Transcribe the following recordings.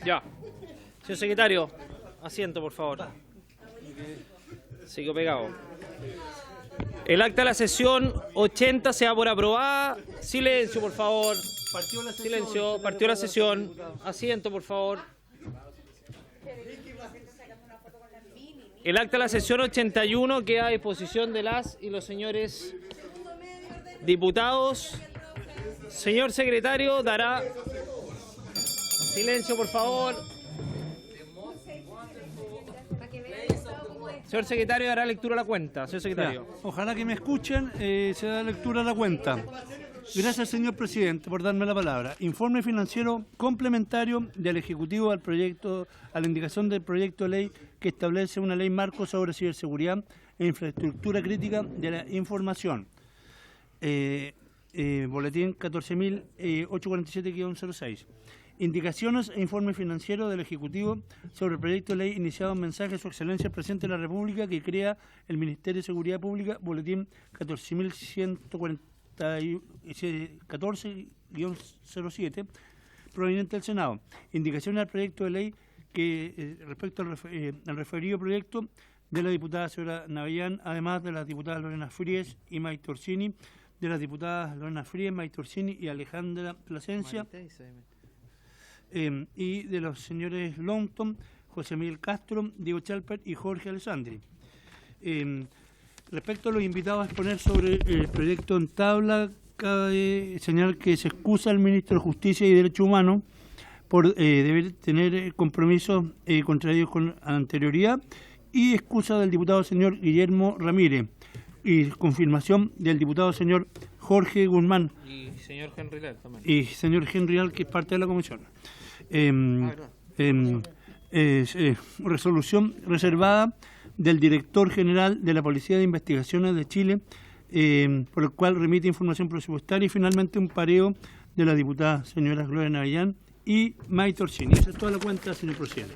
Ya. Señor secretario, asiento, por favor. Sigo pegado. El acta de la sesión 80 se da por aprobada. Silencio, por favor. Silencio. Partió la sesión. Asiento, por favor. El acta de la sesión 81 queda a disposición de las y los señores diputados. Señor secretario, dará... Silencio, por favor. Señor secretario, dará lectura a la cuenta. Señor secretario. Ya, ojalá que me escuchen, se da lectura a la cuenta. Gracias, señor presidente, por darme la palabra. Informe financiero complementario del Ejecutivo al proyecto, a la indicación del proyecto de ley que establece una ley marco sobre ciberseguridad e infraestructura crítica de la información. Boletín 14.847-06. Indicaciones e informe financiero del Ejecutivo sobre el proyecto de ley iniciado en mensaje de su excelencia el presidente de la República que crea el Ministerio de Seguridad Pública, boletín 14.114-07, proveniente del Senado. Indicaciones al proyecto de ley que respecto al referido proyecto de la diputada señora Navellán, además de las diputadas Lorena Fríes y Maite Orsini, de las diputadas Lorena Fríes, Maite Orsini y Alejandra Plasencia, y de los señores Longton, José Miguel Castro, Diego Chalper y Jorge Alessandri. Respecto a los invitados a exponer sobre el proyecto en tabla, cabe señalar que se excusa al ministro de Justicia y Derechos Humanos por deber tener compromisos contraídos con anterioridad y excusa del diputado señor Guillermo Ramírez y confirmación del diputado señor Jorge Guzmán Y señor Henry Leal también. y señor Henry Leal, que es parte de la comisión. Resolución reservada del director general de la Policía de Investigaciones de Chile, por el cual remite información presupuestaria, y finalmente un pareo de la diputada señora Gloria Navellán y Maite Orsini. Esa es toda la cuenta, señor presidente.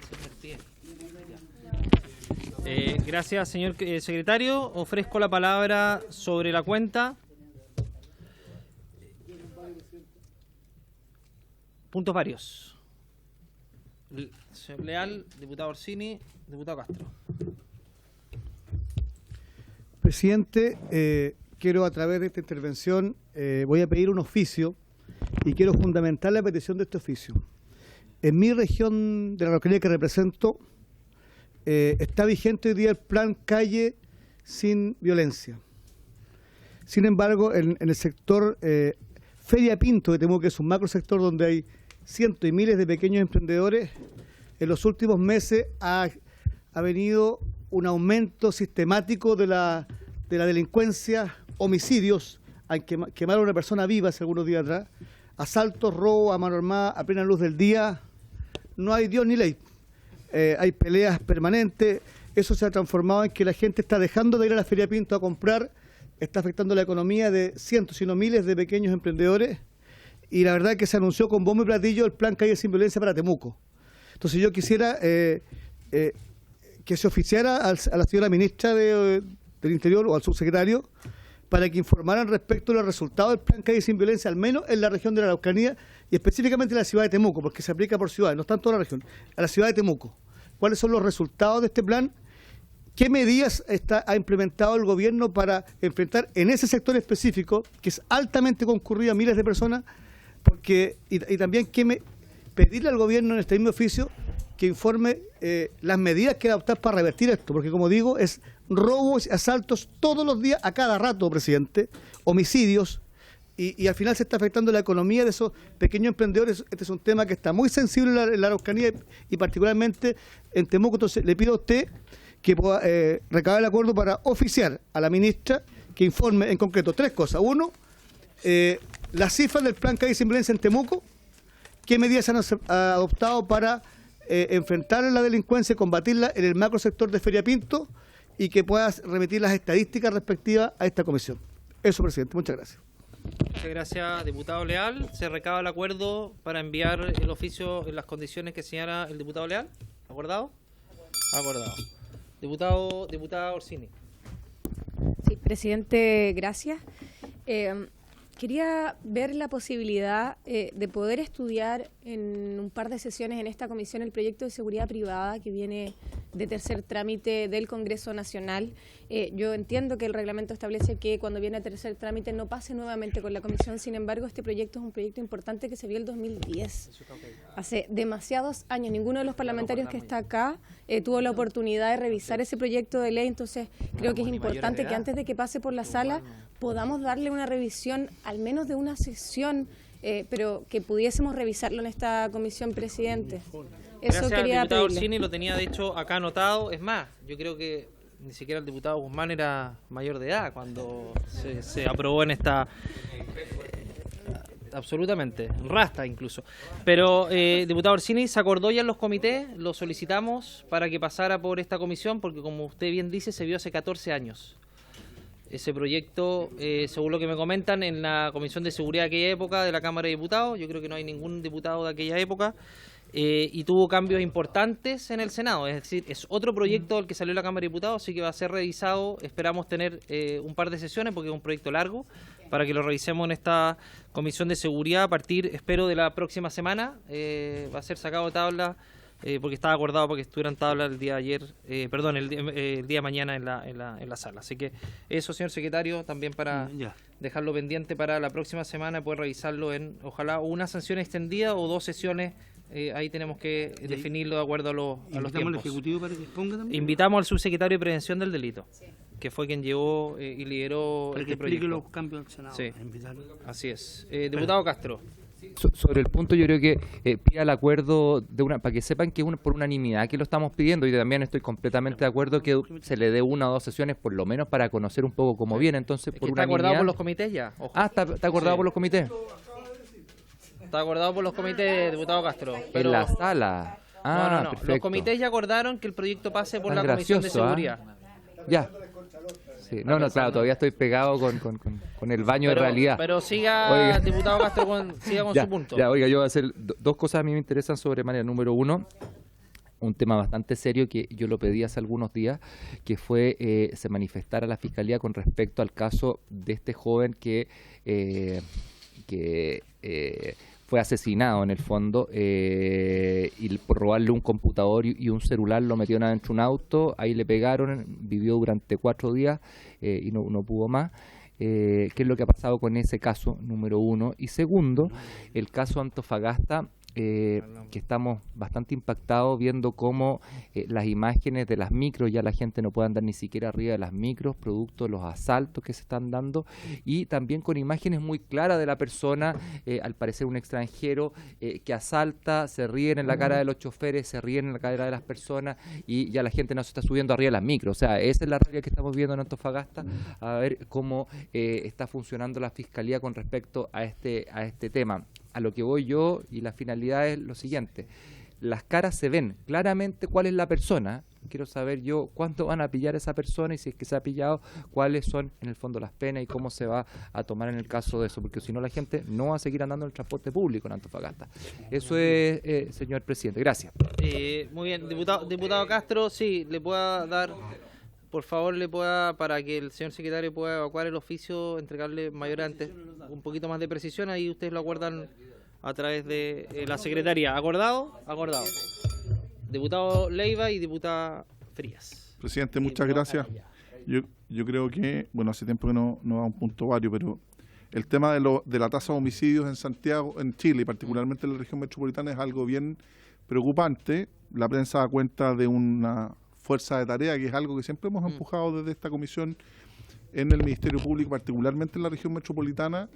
Gracias, señor secretario. Ofrezco la palabra sobre la cuenta. Puntos varios. Señor Leal, diputado Orsini, diputado Castro. Presidente, quiero a través de esta intervención, voy a pedir un oficio y quiero fundamentar la petición de este oficio. En mi región de la localidad que represento, está vigente hoy día el plan Calle Sin Violencia. Sin embargo, en el sector Feria Pinto de Temuco, que es un macro sector donde hay cientos y miles de pequeños emprendedores, en los últimos meses ha venido un aumento sistemático de la delincuencia, homicidios, quemaron a una persona viva hace algunos días atrás, asaltos, robos a mano armada a plena luz del día, no hay Dios ni ley, hay peleas permanentes, eso se ha transformado en que la gente está dejando de ir a la Feria Pinto a comprar, está afectando la economía de cientos, si no miles de pequeños emprendedores, y la verdad es que se anunció con bombo y platillo el plan Calle Sin Violencia para Temuco. Entonces yo quisiera que se oficiara a la señora ministra del Interior o al subsecretario para que informaran respecto a los resultados del plan Calle Sin Violencia, al menos en la región de la Araucanía y específicamente en la ciudad de Temuco, porque se aplica por ciudades, no está en toda la región, a la ciudad de Temuco. ¿Cuáles son los resultados de este plan? ¿Qué medidas ha implementado el gobierno para enfrentar en ese sector específico, que es altamente concurrido a miles de personas, y también pedirle al gobierno en este mismo oficio que informe las medidas que adoptar para revertir esto, porque como digo, es robos y asaltos todos los días, a cada rato, presidente, homicidios, y al final se está afectando la economía de esos pequeños emprendedores. Este es un tema que está muy sensible en la Araucanía y particularmente en Temuco. Entonces le pido a usted que pueda recabar el acuerdo para oficiar a la ministra que informe en concreto tres cosas. Uno, las cifras del plan Calle Sin Violencia en Temuco, qué medidas se han adoptado para enfrentar la delincuencia y combatirla en el macro sector de Feria Pinto, y que puedas remitir las estadísticas respectivas a esta comisión. Eso, presidente. Muchas gracias. Muchas gracias, diputado Leal. ¿Se recaba el acuerdo para enviar el oficio en las condiciones que señala el diputado Leal? ¿Acordado? Acordado. Diputada Orsini. Sí, presidente, gracias. Quería ver la posibilidad de poder estudiar en un par de sesiones en esta comisión el proyecto de seguridad privada que viene de tercer trámite del Congreso Nacional. Yo entiendo que el reglamento establece que cuando viene a tercer trámite no pase nuevamente con la comisión, sin embargo este proyecto es un proyecto importante que se vio el 2010. Hace demasiados años, ninguno de los parlamentarios que está acá tuvo la oportunidad de revisar ese proyecto de ley, entonces creo que es importante que antes de que pase por la sala podamos darle una revisión al menos de una sesión, pero que pudiésemos revisarlo en esta comisión, presidente. Eso Gracias, quería diputado pedirle. Orsini, lo tenía de hecho acá anotado. Es más, yo creo que ni siquiera el diputado Guzmán era mayor de edad cuando se aprobó en esta... absolutamente, rasta incluso. Pero, diputado Orsini, ¿se acordó ya en los comités? Lo solicitamos para que pasara por esta comisión porque, como usted bien dice, se vio hace 14 años. Ese proyecto, según lo que me comentan, en la Comisión de Seguridad de aquella época de la Cámara de Diputados, yo creo que no hay ningún diputado de aquella época, y tuvo cambios importantes en el Senado. Es decir, es otro proyecto del que salió la Cámara de Diputados, así que va a ser revisado. Esperamos tener un par de sesiones porque es un proyecto largo, para que lo revisemos en esta Comisión de Seguridad a partir, espero, de la próxima semana. Va a ser sacado de tabla. Porque estaba acordado para que estuvieran tabla el día de ayer, el día de mañana en la sala. Así que eso, señor secretario, también para dejarlo pendiente para la próxima semana, poder revisarlo en, ojalá, una sanción extendida o 2 sesiones. Ahí tenemos que definirlo de acuerdo a los tiempos. ¿Invitamos al Ejecutivo para que exponga también? Invitamos al subsecretario de Prevención del Delito, que fue quien llevó y lideró Para que este explique proyecto. los cambios del Senado. Sí. Invitarlo. Así es. Diputado Castro. Sobre el punto, yo creo que pida el acuerdo para que sepan que es por unanimidad que lo estamos pidiendo, y también estoy completamente de acuerdo que se le dé 1 o 2 sesiones por lo menos para conocer un poco cómo viene. Entonces, por ¿Está acordado unanimidad. por los comités ya? Ojo. ¿Está acordado Sí. por los comités? Está acordado por los comités, diputado Castro. Pero... En la sala. no. Perfecto. Los comités ya acordaron que el proyecto pase por Tan la Comisión de gracioso, Seguridad. Ya. Sí. No, claro, todavía estoy pegado con el baño de realidad. Pero siga, Oiga. diputado Castro, siga con Ya, su punto. ya, oiga, yo voy a hacer 2 cosas a mí me interesan sobremanera. Número 1, un tema bastante serio que yo lo pedí hace algunos días, que fue se manifestara la Fiscalía con respecto al caso de este joven que fue asesinado en el fondo, y por robarle un computador y un celular lo metieron adentro de un auto, ahí le pegaron, vivió durante 4 días y no pudo más. ¿Qué es lo que ha pasado con ese caso? Número 1. Y segundo, el caso Antofagasta, que estamos bastante impactados viendo cómo las imágenes de las micros, ya la gente no puede andar ni siquiera arriba de las micros, producto de los asaltos que se están dando, y también con imágenes muy claras de la persona, al parecer un extranjero, que asalta, se ríen en la cara de los choferes, se ríen en la cara de las personas, y ya la gente no se está subiendo arriba de las micros. O sea, esa es la realidad que estamos viendo en Antofagasta. A ver cómo está funcionando la Fiscalía con respecto a este tema. A lo que voy yo, y la finalidad es lo siguiente: las caras se ven claramente cuál es la persona. Quiero saber yo cuánto van a pillar a esa persona, y si es que se ha pillado, cuáles son en el fondo las penas y cómo se va a tomar en el caso de eso, porque si no la gente no va a seguir andando en el transporte público en Antofagasta. Eso es, señor presidente. Gracias. Muy bien, diputado Castro, sí, le pueda dar, por favor, para que el señor secretario pueda evacuar el oficio, entregarle un poquito más de precisión, ahí ustedes lo acuerdan a través de la secretaría. ¿Acordado? Acordado. Diputado Leiva y diputada Frías. Presidente, muchas gracias. Yo creo que, bueno, hace tiempo que no da un punto vario, pero el tema de la tasa de homicidios en Santiago, en Chile, y particularmente en la región metropolitana, es algo bien preocupante. La prensa da cuenta de una fuerza de tarea, que es algo que siempre hemos empujado desde esta comisión en el Ministerio Público, particularmente en la región metropolitana,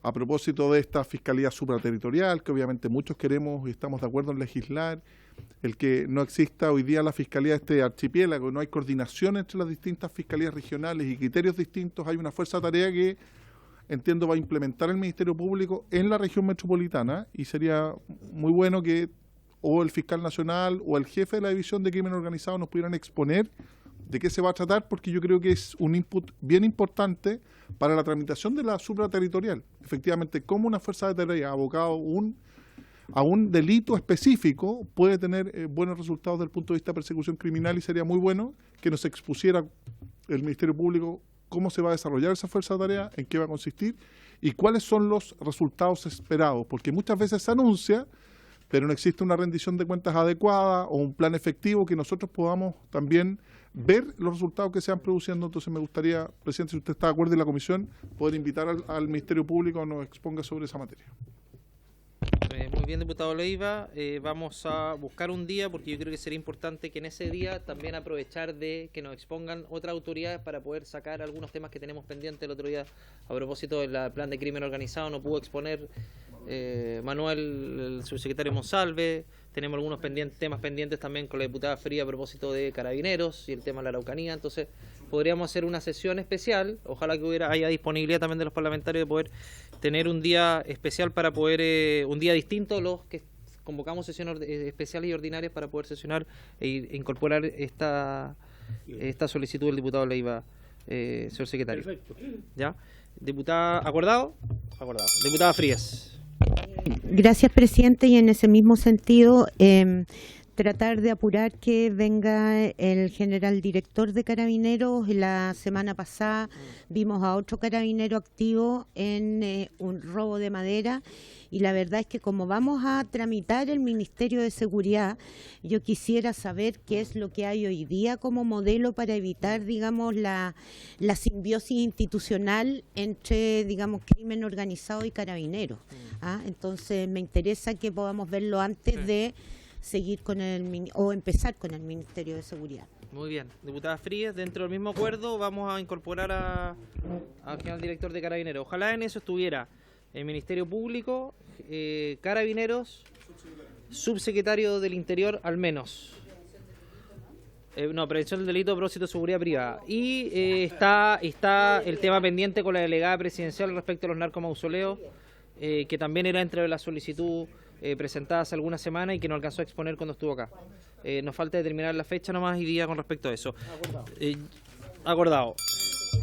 a propósito de esta Fiscalía Supraterritorial, que obviamente muchos queremos y estamos de acuerdo en legislar, el que no exista hoy día la Fiscalía de este archipiélago, no hay coordinación entre las distintas fiscalías regionales y criterios distintos. Hay una fuerza de tarea que entiendo va a implementar el Ministerio Público en la región metropolitana, y sería muy bueno que o el fiscal nacional o el jefe de la División de Crimen Organizado nos pudieran exponer de qué se va a tratar, porque yo creo que es un input bien importante para la tramitación de la supraterritorial. Efectivamente, cómo una fuerza de tarea abocada a un delito específico puede tener buenos resultados desde el punto de vista de persecución criminal, y sería muy bueno que nos expusiera el Ministerio Público cómo se va a desarrollar esa fuerza de tarea, en qué va a consistir y cuáles son los resultados esperados, porque muchas veces se anuncia, pero no existe una rendición de cuentas adecuada o un plan efectivo que nosotros podamos también ver los resultados que se van produciendo. Entonces me gustaría, presidente, si usted está de acuerdo en la comisión, poder invitar al Ministerio Público a nos exponga sobre esa materia. Muy bien, diputado Leiva. Vamos a buscar un día, porque yo creo que sería importante que en ese día también aprovechar de que nos expongan otras autoridades para poder sacar algunos temas que tenemos pendientes. El otro día, a propósito del plan de crimen organizado, no pudo exponer Manuel, el subsecretario Monsalve. Tenemos algunos temas pendientes también con la diputada Fría a propósito de Carabineros y el tema de la Araucanía. Entonces podríamos hacer una sesión especial, ojalá que haya disponibilidad también de los parlamentarios de poder tener un día especial para poder, un día distinto a los que convocamos sesiones especiales y ordinarias para poder sesionar e incorporar esta solicitud del diputado Leiva, señor secretario. Perfecto. ¿Ya? Diputada, ¿acordado? Acordado. Diputada Frías. Gracias, presidente, y en ese mismo sentido, tratar de apurar que venga el general director de Carabineros. La semana pasada vimos a otro carabinero activo en un robo de madera, y la verdad es que como vamos a tramitar el Ministerio de Seguridad, yo quisiera saber qué es lo que hay hoy día como modelo para evitar, digamos, la simbiosis institucional entre, digamos, crimen organizado y carabineros. Entonces me interesa que podamos verlo antes de seguir con o empezar con el Ministerio de Seguridad. Muy bien. Diputada Frías, dentro del mismo acuerdo vamos a incorporar al general director de Carabineros. Ojalá en eso estuviera el Ministerio Público, Carabineros, subsecretario del Interior al menos. Prevención del delito, propósito de seguridad privada. Y está el tema pendiente con la delegada presidencial respecto a los narcomausoleos, que también era entre la solicitud presentada hace algunas semanas y que no alcanzó a exponer cuando estuvo acá. Nos falta determinar la fecha nomás y día con respecto a eso. Acordado.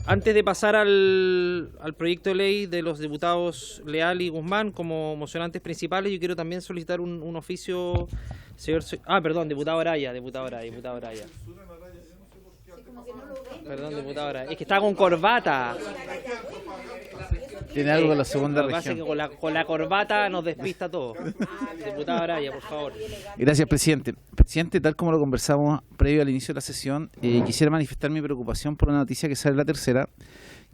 Antes de pasar al proyecto de ley de los diputados Leal y Guzmán como mocionantes principales, yo quiero también solicitar un oficio, señor... perdón, diputado Araya. Perdón, diputado Araya. Es que está con corbata. Tiene algo con la segunda Lo que pasa región. es que con la corbata nos despista todo. Diputado Araya, por favor. Gracias, presidente. Presidente, tal como lo conversamos previo al inicio de la sesión, quisiera manifestar mi preocupación por una noticia que sale en La Tercera,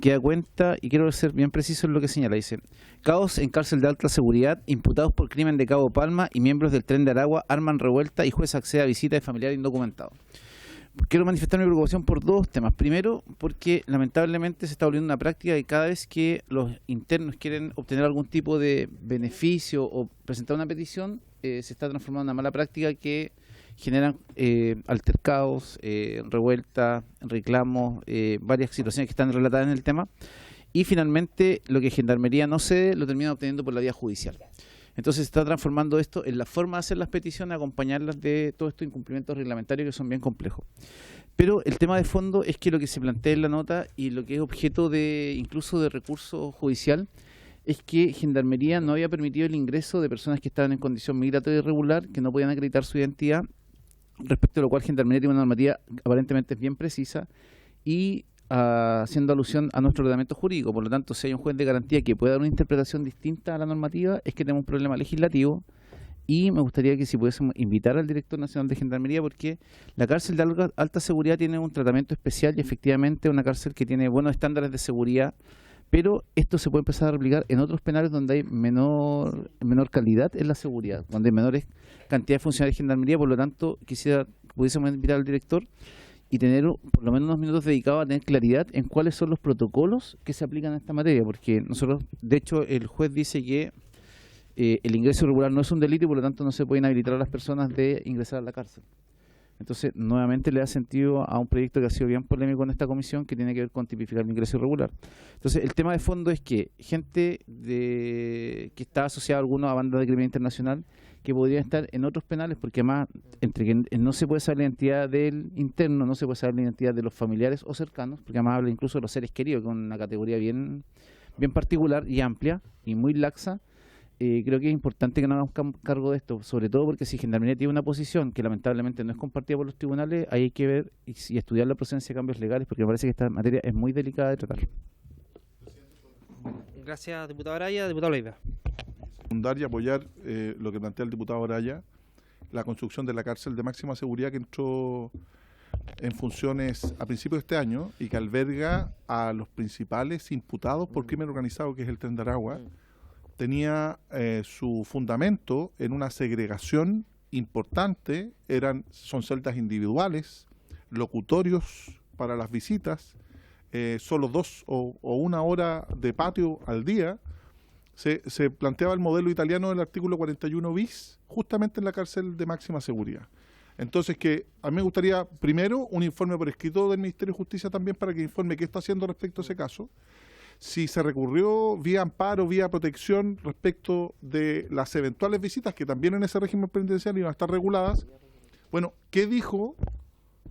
que da cuenta, y quiero ser bien preciso en lo que señala, dice: caos en cárcel de alta seguridad, imputados por crimen de Cabo Palma y miembros del Tren de Aragua arman revuelta y juez accede a visita de familiar indocumentado. Quiero manifestar mi preocupación por dos temas. Primero, porque lamentablemente se está volviendo una práctica que cada vez que los internos quieren obtener algún tipo de beneficio o presentar una petición, se está transformando en una mala práctica que generan altercados, revueltas, reclamos, varias situaciones que están relatadas en el tema. Y finalmente, lo que Gendarmería no cede, lo termina obteniendo por la vía judicial. Entonces se está transformando esto en la forma de hacer las peticiones, acompañarlas de todos estos incumplimientos reglamentarios que son bien complejos. Pero el tema de fondo es que lo que se plantea en la nota y lo que es objeto de incluso de recurso judicial es que Gendarmería no había permitido el ingreso de personas que estaban en condición migratoria irregular, que no podían acreditar su identidad, respecto a lo cual Gendarmería tiene una normativa aparentemente bien precisa y haciendo alusión a nuestro ordenamiento jurídico. Por lo tanto, si hay un juez de garantía que pueda dar una interpretación distinta a la normativa, es que tenemos un problema legislativo. Y me gustaría que si pudiésemos invitar al director nacional de Gendarmería, porque la cárcel de alta seguridad tiene un tratamiento especial y efectivamente es una cárcel que tiene buenos estándares de seguridad, pero esto se puede empezar a replicar en otros penales donde hay menor calidad en la seguridad, donde hay menores cantidades de funcionarios de Gendarmería. Por lo tanto, quisiera que pudiésemos invitar al director y tener por lo menos unos minutos dedicados a tener claridad en cuáles son los protocolos que se aplican a esta materia, porque nosotros, de hecho, el juez dice que el ingreso irregular no es un delito y por lo tanto no se puede inhabilitar a las personas de ingresar a la cárcel. Entonces, nuevamente le da sentido a un proyecto que ha sido bien polémico en esta comisión, que tiene que ver con tipificar el ingreso irregular. Entonces, el tema de fondo es que gente que está asociada a bandas de crimen internacional que podrían estar en otros penales, porque además, entre que no se puede saber la identidad del interno, no se puede saber la identidad de los familiares o cercanos, porque además habla incluso de los seres queridos, que es una categoría bien particular y amplia y muy laxa. Creo que es importante que nos hagamos cargo de esto, sobre todo porque si Gendarmería tiene una posición que lamentablemente no es compartida por los tribunales, ahí hay que ver y estudiar la procedencia de cambios legales, porque me parece que esta materia es muy delicada de tratar. Gracias, diputado Araya. Diputado Leiva. Secundar y apoyar lo que plantea el diputado Araya, la construcción de la cárcel de máxima seguridad que entró en funciones a principios de este año y que alberga a los principales imputados por crimen organizado, que es el Tren de Aragua. Tenía su fundamento en una segregación importante, son celdas individuales, locutorios para las visitas, solo 2 o 1 hora de patio al día. Se planteaba el modelo italiano del artículo 41 bis, justamente en la cárcel de máxima seguridad. Entonces, que a mí me gustaría, primero, un informe por escrito del Ministerio de Justicia también para que informe qué está haciendo respecto a ese caso. Si se recurrió vía amparo, vía protección respecto de las eventuales visitas, que también en ese régimen penitenciario iban a estar reguladas. Bueno, ¿qué dijo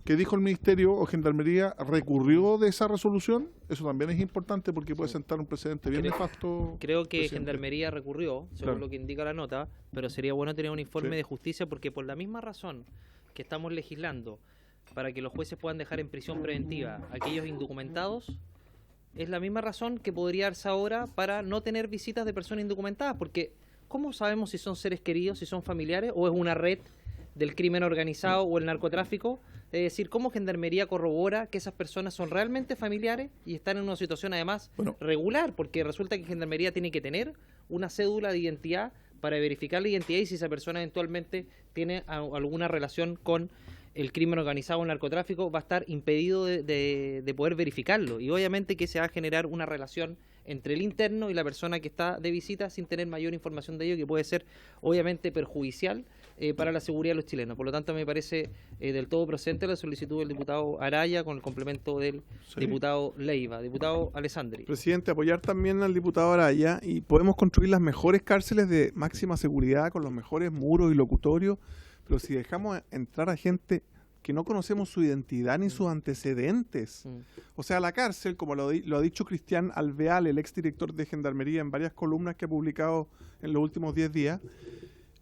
el Ministerio o Gendarmería? ¿Recurrió de esa resolución? Eso también es importante porque puede sentar un precedente bien nefasto. Creo que presidente. Gendarmería recurrió, según Claro. lo que indica la nota, pero sería bueno tener un informe de justicia porque por la misma razón que estamos legislando para que los jueces puedan dejar en prisión preventiva a aquellos indocumentados, es la misma razón que podría darse ahora para no tener visitas de personas indocumentadas, porque ¿cómo sabemos si son seres queridos, si son familiares o es una red del crimen organizado o el narcotráfico? Es decir, ¿cómo Gendarmería corrobora que esas personas son realmente familiares y están en una situación además regular? Porque resulta que Gendarmería tiene que tener una cédula de identidad para verificar la identidad y si esa persona eventualmente tiene alguna relación con el crimen organizado o el narcotráfico, va a estar impedido de poder verificarlo. Y obviamente que se va a generar una relación entre el interno y la persona que está de visita sin tener mayor información de ello, que puede ser obviamente perjudicial para la seguridad de los chilenos. Por lo tanto, me parece del todo procedente la solicitud del diputado Araya con el complemento del diputado Leiva. Diputado Alessandri. Presidente, apoyar también al diputado Araya, y podemos construir las mejores cárceles de máxima seguridad con los mejores muros y locutorios, pero si dejamos entrar a gente que no conocemos su identidad ni sus antecedentes. O sea, la cárcel, como lo ha dicho Cristian Alvear, el exdirector de Gendarmería, en varias columnas que ha publicado en los últimos 10 días,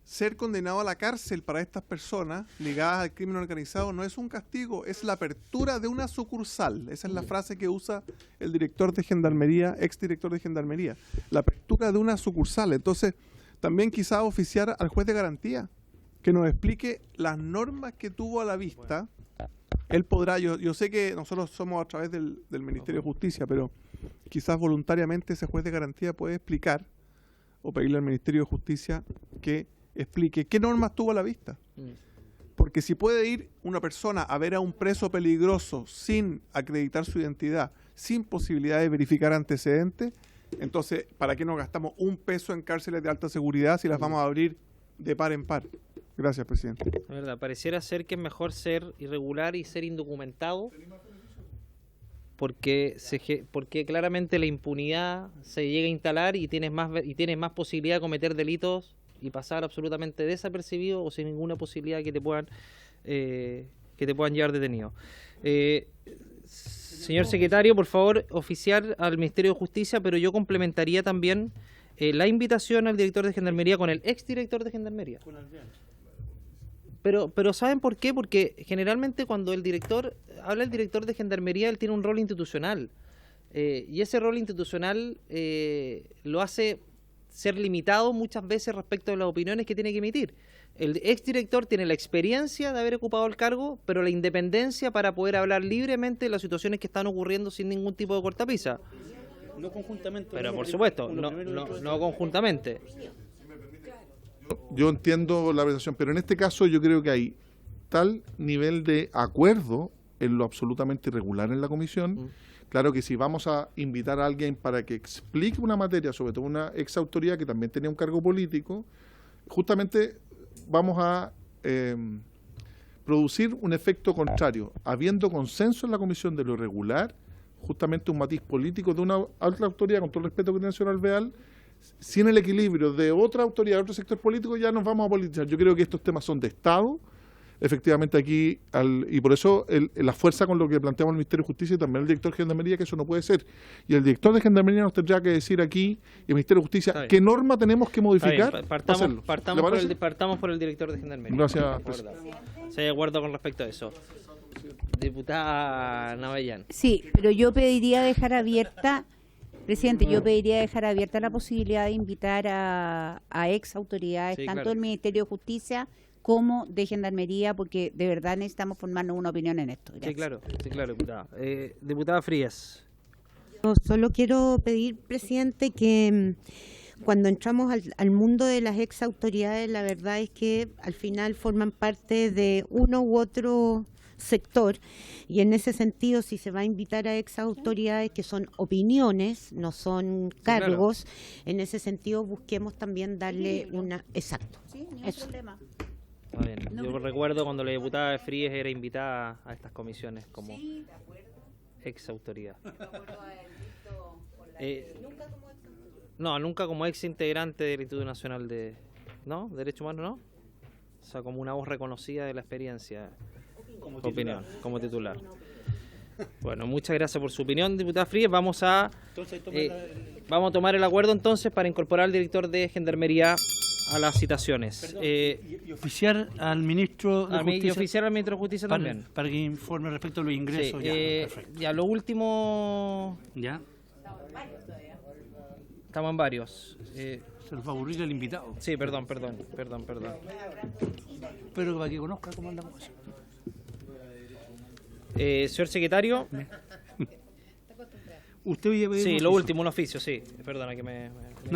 ser condenado a la cárcel para estas personas ligadas al crimen organizado no es un castigo, es la apertura de una sucursal. Esa es la frase que usa el director de Gendarmería, exdirector de Gendarmería. La apertura de una sucursal. Entonces, también quizá oficiar al juez de garantía, que nos explique las normas que tuvo a la vista. Él podrá, yo sé que nosotros somos a través del Ministerio de Justicia, pero quizás voluntariamente ese juez de garantía puede explicar o pedirle al Ministerio de Justicia que explique qué normas tuvo a la vista. Porque si puede ir una persona a ver a un preso peligroso sin acreditar su identidad, sin posibilidad de verificar antecedentes, entonces, ¿para qué nos gastamos $1 en cárceles de alta seguridad si las vamos a abrir de par en par? Gracias, presidente. La verdad, pareciera ser que es mejor ser irregular y ser indocumentado porque claramente la impunidad se llega a instalar y tienes más posibilidad de cometer delitos y pasar absolutamente desapercibido o sin ninguna posibilidad que te puedan llevar detenido. Señor secretario, por favor, oficiar al Ministerio de Justicia, pero yo complementaría también la invitación al director de Gendarmería con el exdirector de Gendarmería. Pero ¿saben por qué? Porque generalmente cuando el director de Gendarmería, él tiene un rol institucional. Y ese rol institucional lo hace ser limitado muchas veces respecto a las opiniones que tiene que emitir. El exdirector tiene la experiencia de haber ocupado el cargo, pero la independencia para poder hablar libremente de las situaciones que están ocurriendo sin ningún tipo de cortapisa. No conjuntamente. Pero por supuesto, no conjuntamente. Yo entiendo la apreciación, pero en este caso yo creo que hay tal nivel de acuerdo en lo absolutamente irregular en la comisión. Claro que si vamos a invitar a alguien para que explique una materia, sobre todo una exautoridad que también tenía un cargo político, justamente vamos a producir un efecto contrario. Habiendo consenso en la comisión de lo irregular, justamente un matiz político de una alta autoridad, con todo el respeto que tiene el señor Alvear, sin el equilibrio de otra autoridad, de otro sector político, ya nos vamos a politizar. Yo creo que estos temas son de Estado, efectivamente aquí, y por eso la fuerza con lo que planteamos el Ministerio de Justicia y también el director de Gendarmería, que eso no puede ser. Y el director de Gendarmería nos tendrá que decir aquí, el Ministerio de Justicia, qué norma tenemos que modificar para hacerlo. Partamos por el director de Gendarmería. Gracias, presidente. ¿Se de acuerdo con respecto a eso? Diputada Navellán. Sí, pero yo pediría dejar abierta, presidente, yo pediría dejar abierta la posibilidad de invitar a ex autoridades, Sí, tanto claro. del Ministerio de Justicia como de Gendarmería, porque de verdad necesitamos formarnos una opinión en esto. Sí, claro, diputada. Diputada Frías. Yo solo quiero pedir, presidente, que cuando entramos al mundo de las ex autoridades, la verdad es que al final forman parte de uno u otro sector, y en ese sentido, si se va a invitar a ex autoridades, que son opiniones, no son cargos, en ese sentido busquemos también darle una... Exacto. Sí, ningún Eso. problema. Está bien. Yo recuerdo cuando la diputada Frías era invitada a estas comisiones como ex autoridad. No, nunca como ex integrante del Instituto Nacional de Derechos Humanos, ¿no? O sea, como una voz reconocida de la experiencia. Opinión, como titular. Bueno, muchas gracias por su opinión, diputada Frías. Vamos a tomar el acuerdo entonces para incorporar al director de Gendarmería a las citaciones. Y oficiar al ministro de Y Justicia oficiar al ministro de Justicia también. para que informe respecto a los ingresos. Sí, Perfecto. ya, lo último... Ya, Estamos en varios. se nos va a aburrir el invitado. Sí, perdón. Pero para que conozca cómo anda la cosa. Señor secretario. Usted hoy Sí, lo último, un oficio, sí. Perdona que No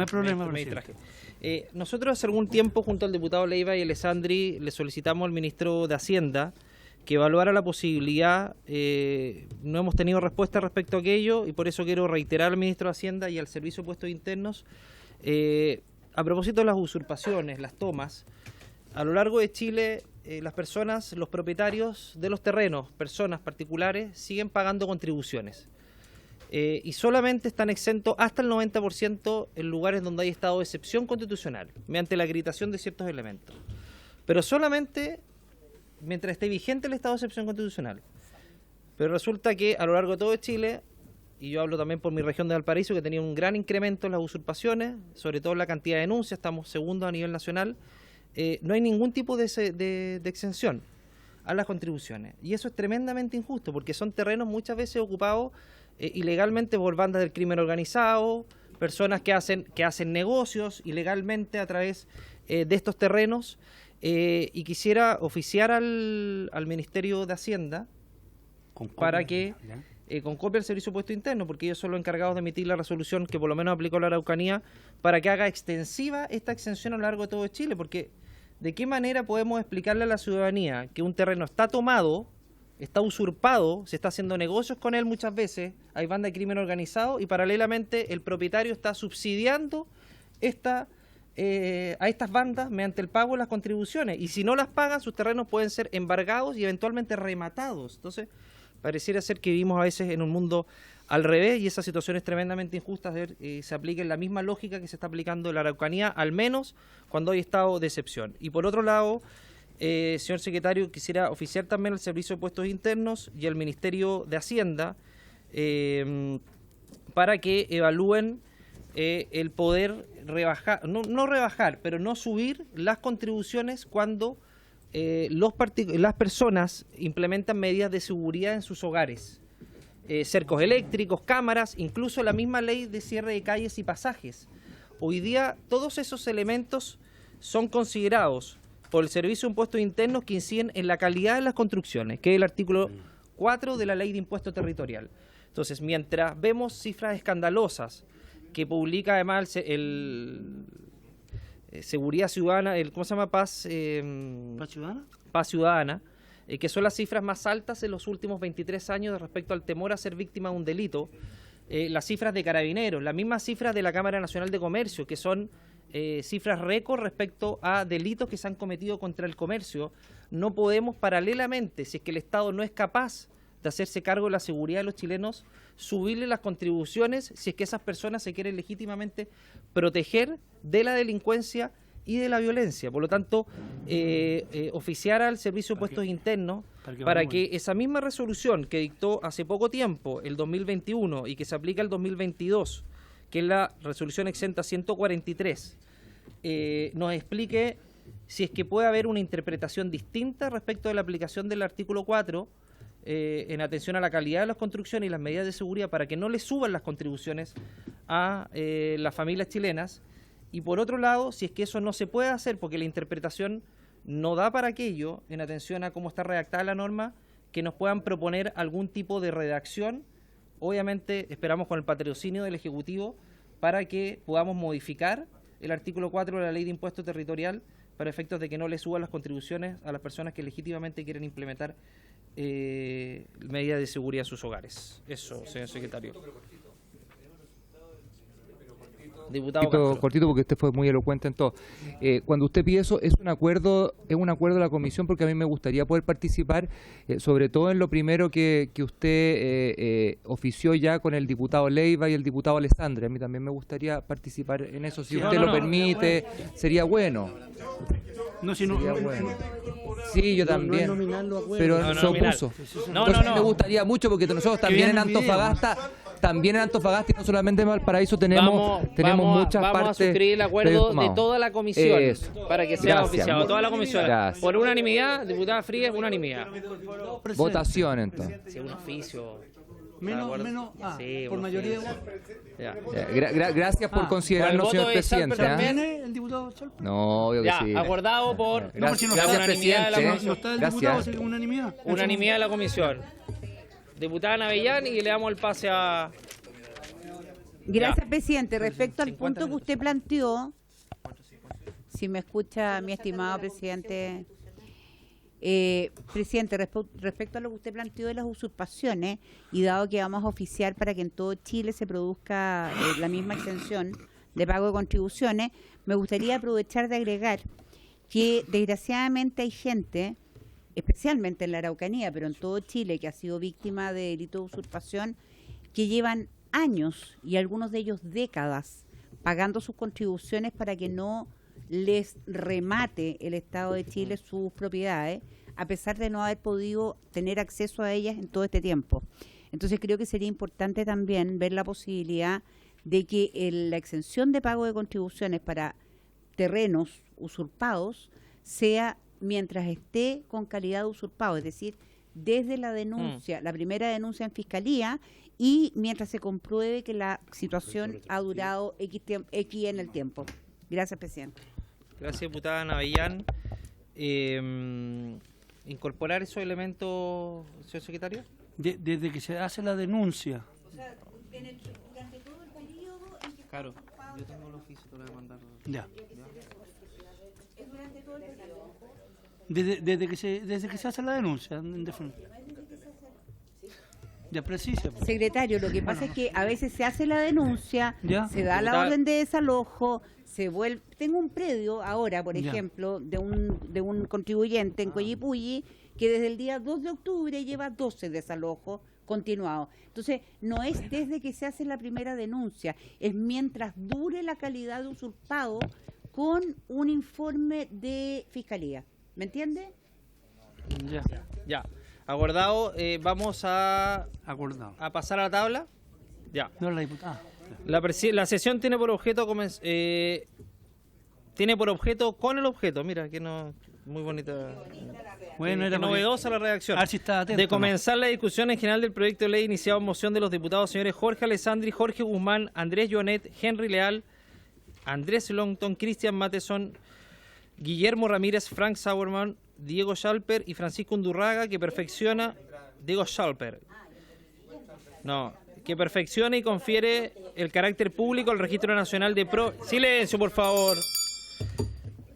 hay problema, me presidente. distraje. Nosotros hace algún tiempo, junto al diputado Leiva y Alessandri, le solicitamos al ministro de Hacienda que evaluara la posibilidad, no hemos tenido respuesta respecto a aquello, y por eso quiero reiterar al ministro de Hacienda y al Servicio de Puestos Internos, a propósito de las usurpaciones, las tomas, a lo largo de Chile, las personas, los propietarios de los terrenos, personas particulares, siguen pagando contribuciones. Y solamente están exentos hasta el 90% en lugares donde hay estado de excepción constitucional, mediante la acreditación de ciertos elementos. Pero solamente mientras esté vigente el estado de excepción constitucional. Pero resulta que a lo largo de todo Chile, y yo hablo también por mi región de Valparaíso, que tenía un gran incremento en las usurpaciones, sobre todo en la cantidad de denuncias, estamos segundos a nivel nacional, no hay ningún tipo de exención a las contribuciones. Y eso es tremendamente injusto, porque son terrenos muchas veces ocupados ilegalmente por bandas del crimen organizado, personas que hacen negocios ilegalmente a través de estos terrenos, y quisiera oficiar al Ministerio de Hacienda para que, con copia del Servicio de Puesto Interno, porque ellos son los encargados de emitir la resolución que por lo menos aplicó la Araucanía, para que haga extensiva esta exención a lo largo de todo Chile, porque ¿de qué manera podemos explicarle a la ciudadanía que un terreno está tomado, está usurpado, se está haciendo negocios con él muchas veces, hay banda de crimen organizado, y paralelamente el propietario está subsidiando a estas bandas mediante el pago de las contribuciones, y si no las pagan, sus terrenos pueden ser embargados y eventualmente rematados? Entonces, pareciera ser que vivimos a veces en un mundo al revés, y esa situación es tremendamente injusta. Se aplica en la misma lógica que se está aplicando en la Araucanía, al menos cuando hay estado de excepción. Y por otro lado, señor secretario, quisiera oficiar también al Servicio de Puestos Internos y al Ministerio de Hacienda para que evalúen el poder rebajar, no rebajar, pero no subir las contribuciones cuando las personas implementan medidas de seguridad en sus hogares. Cercos eléctricos, cámaras, incluso la misma ley de cierre de calles y pasajes. Hoy día todos esos elementos son considerados por el Servicio de Impuestos Internos que inciden en la calidad de las construcciones, que es el artículo 4 de la Ley de Impuesto Territorial. Entonces, mientras vemos cifras escandalosas que publica además el Seguridad Ciudadana, ¿cómo se llama? Paz Ciudadana. Paz Ciudadana, que son las cifras más altas en los últimos 23 años respecto al temor a ser víctima de un delito. Las cifras de Carabineros, las mismas cifras de la Cámara Nacional de Comercio, que son cifras récord respecto a delitos que se han cometido contra el comercio. No podemos paralelamente, si es que el Estado no es capaz de de hacerse cargo de la seguridad de los chilenos, subirle las contribuciones si es que esas personas se quieren legítimamente proteger de la delincuencia y de la violencia. Por lo tanto, oficiar al Servicio de Puestos Internos para que esa misma resolución que dictó hace poco tiempo, el 2021, y que se aplica el 2022, que es la resolución exenta 143, nos explique si es que puede haber una interpretación distinta respecto de la aplicación del artículo 4 en atención a la calidad de las construcciones y las medidas de seguridad para que no le suban las contribuciones a las familias chilenas. Y por otro lado, si es que eso no se puede hacer porque la interpretación no da para aquello, en atención a cómo está redactada la norma, que nos puedan proponer algún tipo de redacción. Obviamente esperamos con el patrocinio del Ejecutivo para que podamos modificar el artículo 4 de la Ley de Impuesto Territorial para efectos de que no le suban las contribuciones a las personas que legítimamente quieren implementar medidas de seguridad en sus hogares. Eso, señor secretario. Diputado cortito porque usted fue muy elocuente en todo. Cuando usted pide eso, es un acuerdo de la comisión, porque a mí me gustaría poder participar, sobre todo en lo primero que usted ofició ya con el diputado Leiva y el diputado Alessandra. A mí también me gustaría participar en eso, si usted lo permite, sería bueno. No, si no, sería bueno. Sí, yo también. Pero se opuso. No. Me gustaría mucho porque nosotros también en Antofagasta. También en Antofagasta y no solamente en Valparaíso tenemos muchas partes. Vamos a suscribir el acuerdo de toda la comisión para que sea oficiado. Toda la comisión. Gracias. Por unanimidad, diputada Frías, unanimidad. Votación entonces. Sí, un oficio. Sí, por mayoría de votos. Gracias por considerarnos, señor presidente. ¿También el diputado Salper? No, obvio que sí. Acordado por Gracias, unanimidad de la presidente. No está el diputado, así que unanimidad. Unanimidad de la comisión. Diputada Navellán, y le damos el pase a... Gracias, presidente. Respecto al punto que usted planteó, si me escucha mi estimado presidente, presidente, respecto a lo que usted planteó de las usurpaciones, y dado que vamos a oficiar para que en todo Chile se produzca la misma extensión de pago de contribuciones, me gustaría aprovechar de agregar que desgraciadamente hay gente, especialmente en la Araucanía, pero en todo Chile, que ha sido víctima de delitos de usurpación, que llevan años y algunos de ellos décadas pagando sus contribuciones para que no les remate el Estado de Chile sus propiedades, a pesar de no haber podido tener acceso a ellas en todo este tiempo. Entonces creo que sería importante también ver la posibilidad de que la exención de pago de contribuciones para terrenos usurpados sea mientras esté con calidad de usurpado, es decir, desde la denuncia, la primera denuncia en fiscalía, y mientras se compruebe que la situación ha durado X en el tiempo. Gracias, presidente. Gracias, diputada Navellán. ¿Incorporar esos elementos, señor secretario? Desde que se hace la denuncia. O sea, durante todo el periodo en que... Claro, yo tengo el oficio, te lo voy a mandar. Ya. Es durante todo el periodo. Desde que se hace la denuncia, en definitiva. Ya precisa. Secretario, lo que pasa es que a veces se hace la denuncia, ¿Ya? se da la orden de desalojo, se vuelve... Tengo un predio ahora, por ejemplo, de un contribuyente en Coyipulli, que desde el día 2 de octubre lleva 12 desalojos continuados. Entonces, no es desde que se hace la primera denuncia, es mientras dure la calidad de usurpado con un informe de fiscalía. ¿Me entiende? Ya. Acordado, vamos a pasar a la tabla. Ya. No, la diputada. La sesión tiene por objeto con el objeto, mira, que no, muy bonita. Bueno, era novedosa la redacción. A ver si está atento, de comenzar la discusión en general del proyecto de ley iniciado en moción de los diputados señores Jorge Alessandri, Jorge Guzmán, Andrés Joanet, Henry Leal, Andrés Longton, Cristian Mateson, Guillermo Ramírez, Frank Sauerman, Diego Schalper y Francisco Undurraga, que perfecciona y confiere el carácter público al Registro Nacional de Silencio, por favor.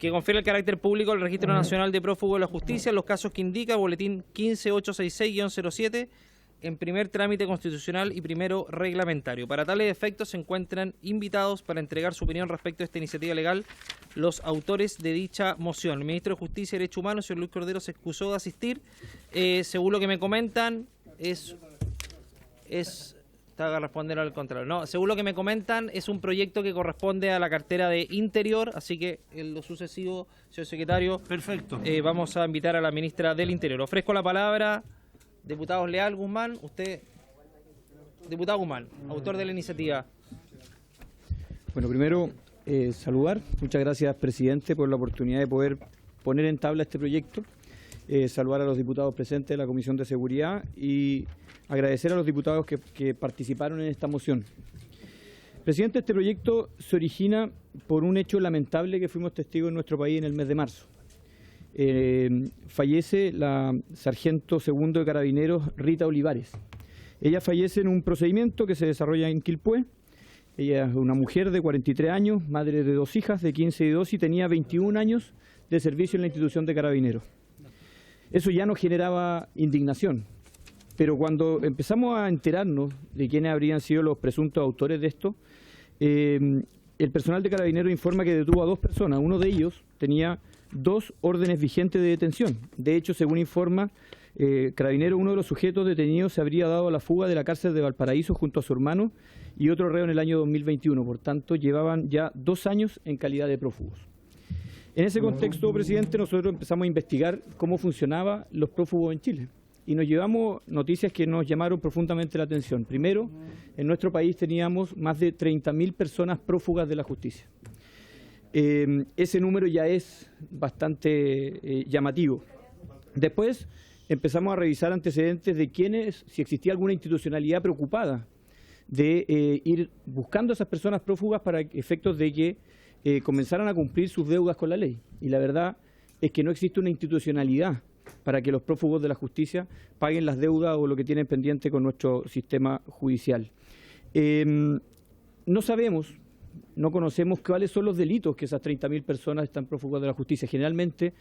Que confiere el carácter público al Registro Nacional de Prófugos de la Justicia en los casos que indica boletín 15866-07 en primer trámite constitucional y primero reglamentario. Para tales efectos se encuentran invitados para entregar su opinión respecto a esta iniciativa legal los autores de dicha moción. El ministro de Justicia y Derechos Humanos, señor Luis Cordero, se excusó de asistir. Según lo que me comentan, Está respondiendo al contrario. No, según lo que me comentan, es un proyecto que corresponde a la cartera de Interior, así que en lo sucesivo, señor secretario, perfecto. Vamos a invitar a la ministra del Interior. Ofrezco la palabra, diputado Leal Guzmán, usted, diputado Guzmán, autor de la iniciativa. Bueno, primero saludar, muchas gracias, presidente, por la oportunidad de poder poner en tabla este proyecto. Saludar a los diputados presentes de la Comisión de Seguridad y agradecer a los diputados que participaron en esta moción. Presidente, este proyecto se origina por un hecho lamentable que fuimos testigos en nuestro país en el mes de marzo. Fallece la sargento segundo de Carabineros Rita Olivares. Ella fallece en un procedimiento que se desarrolla en Quilpué. Ella es una mujer de 43 años, madre de 2 hijas de 15 y 12 y tenía 21 años de servicio en la institución de Carabineros. Eso ya nos generaba indignación, pero cuando empezamos a enterarnos de quiénes habrían sido los presuntos autores de esto, el personal de Carabineros informa que detuvo a 2 personas. Uno de ellos tenía 2 órdenes vigentes de detención. De hecho, según informa Carabineros, uno de los sujetos detenidos se habría dado a la fuga de la cárcel de Valparaíso junto a su hermano y otro reo en el año 2021. Por tanto, llevaban ya 2 años en calidad de prófugos. En ese contexto, presidente, nosotros empezamos a investigar cómo funcionaban los prófugos en Chile y nos llevamos noticias que nos llamaron profundamente la atención. Primero, en nuestro país teníamos más de 30.000 personas prófugas de la justicia. Ese número ya es bastante llamativo. Después empezamos a revisar antecedentes de quiénes, si existía alguna institucionalidad preocupada de ir buscando a esas personas prófugas para efectos de que comenzaran a cumplir sus deudas con la ley. Y la verdad es que no existe una institucionalidad para que los prófugos de la justicia paguen las deudas o lo que tienen pendiente con nuestro sistema judicial. No sabemos, no conocemos cuáles son los delitos que esas 30.000 personas están prófugos de la justicia. Generalmente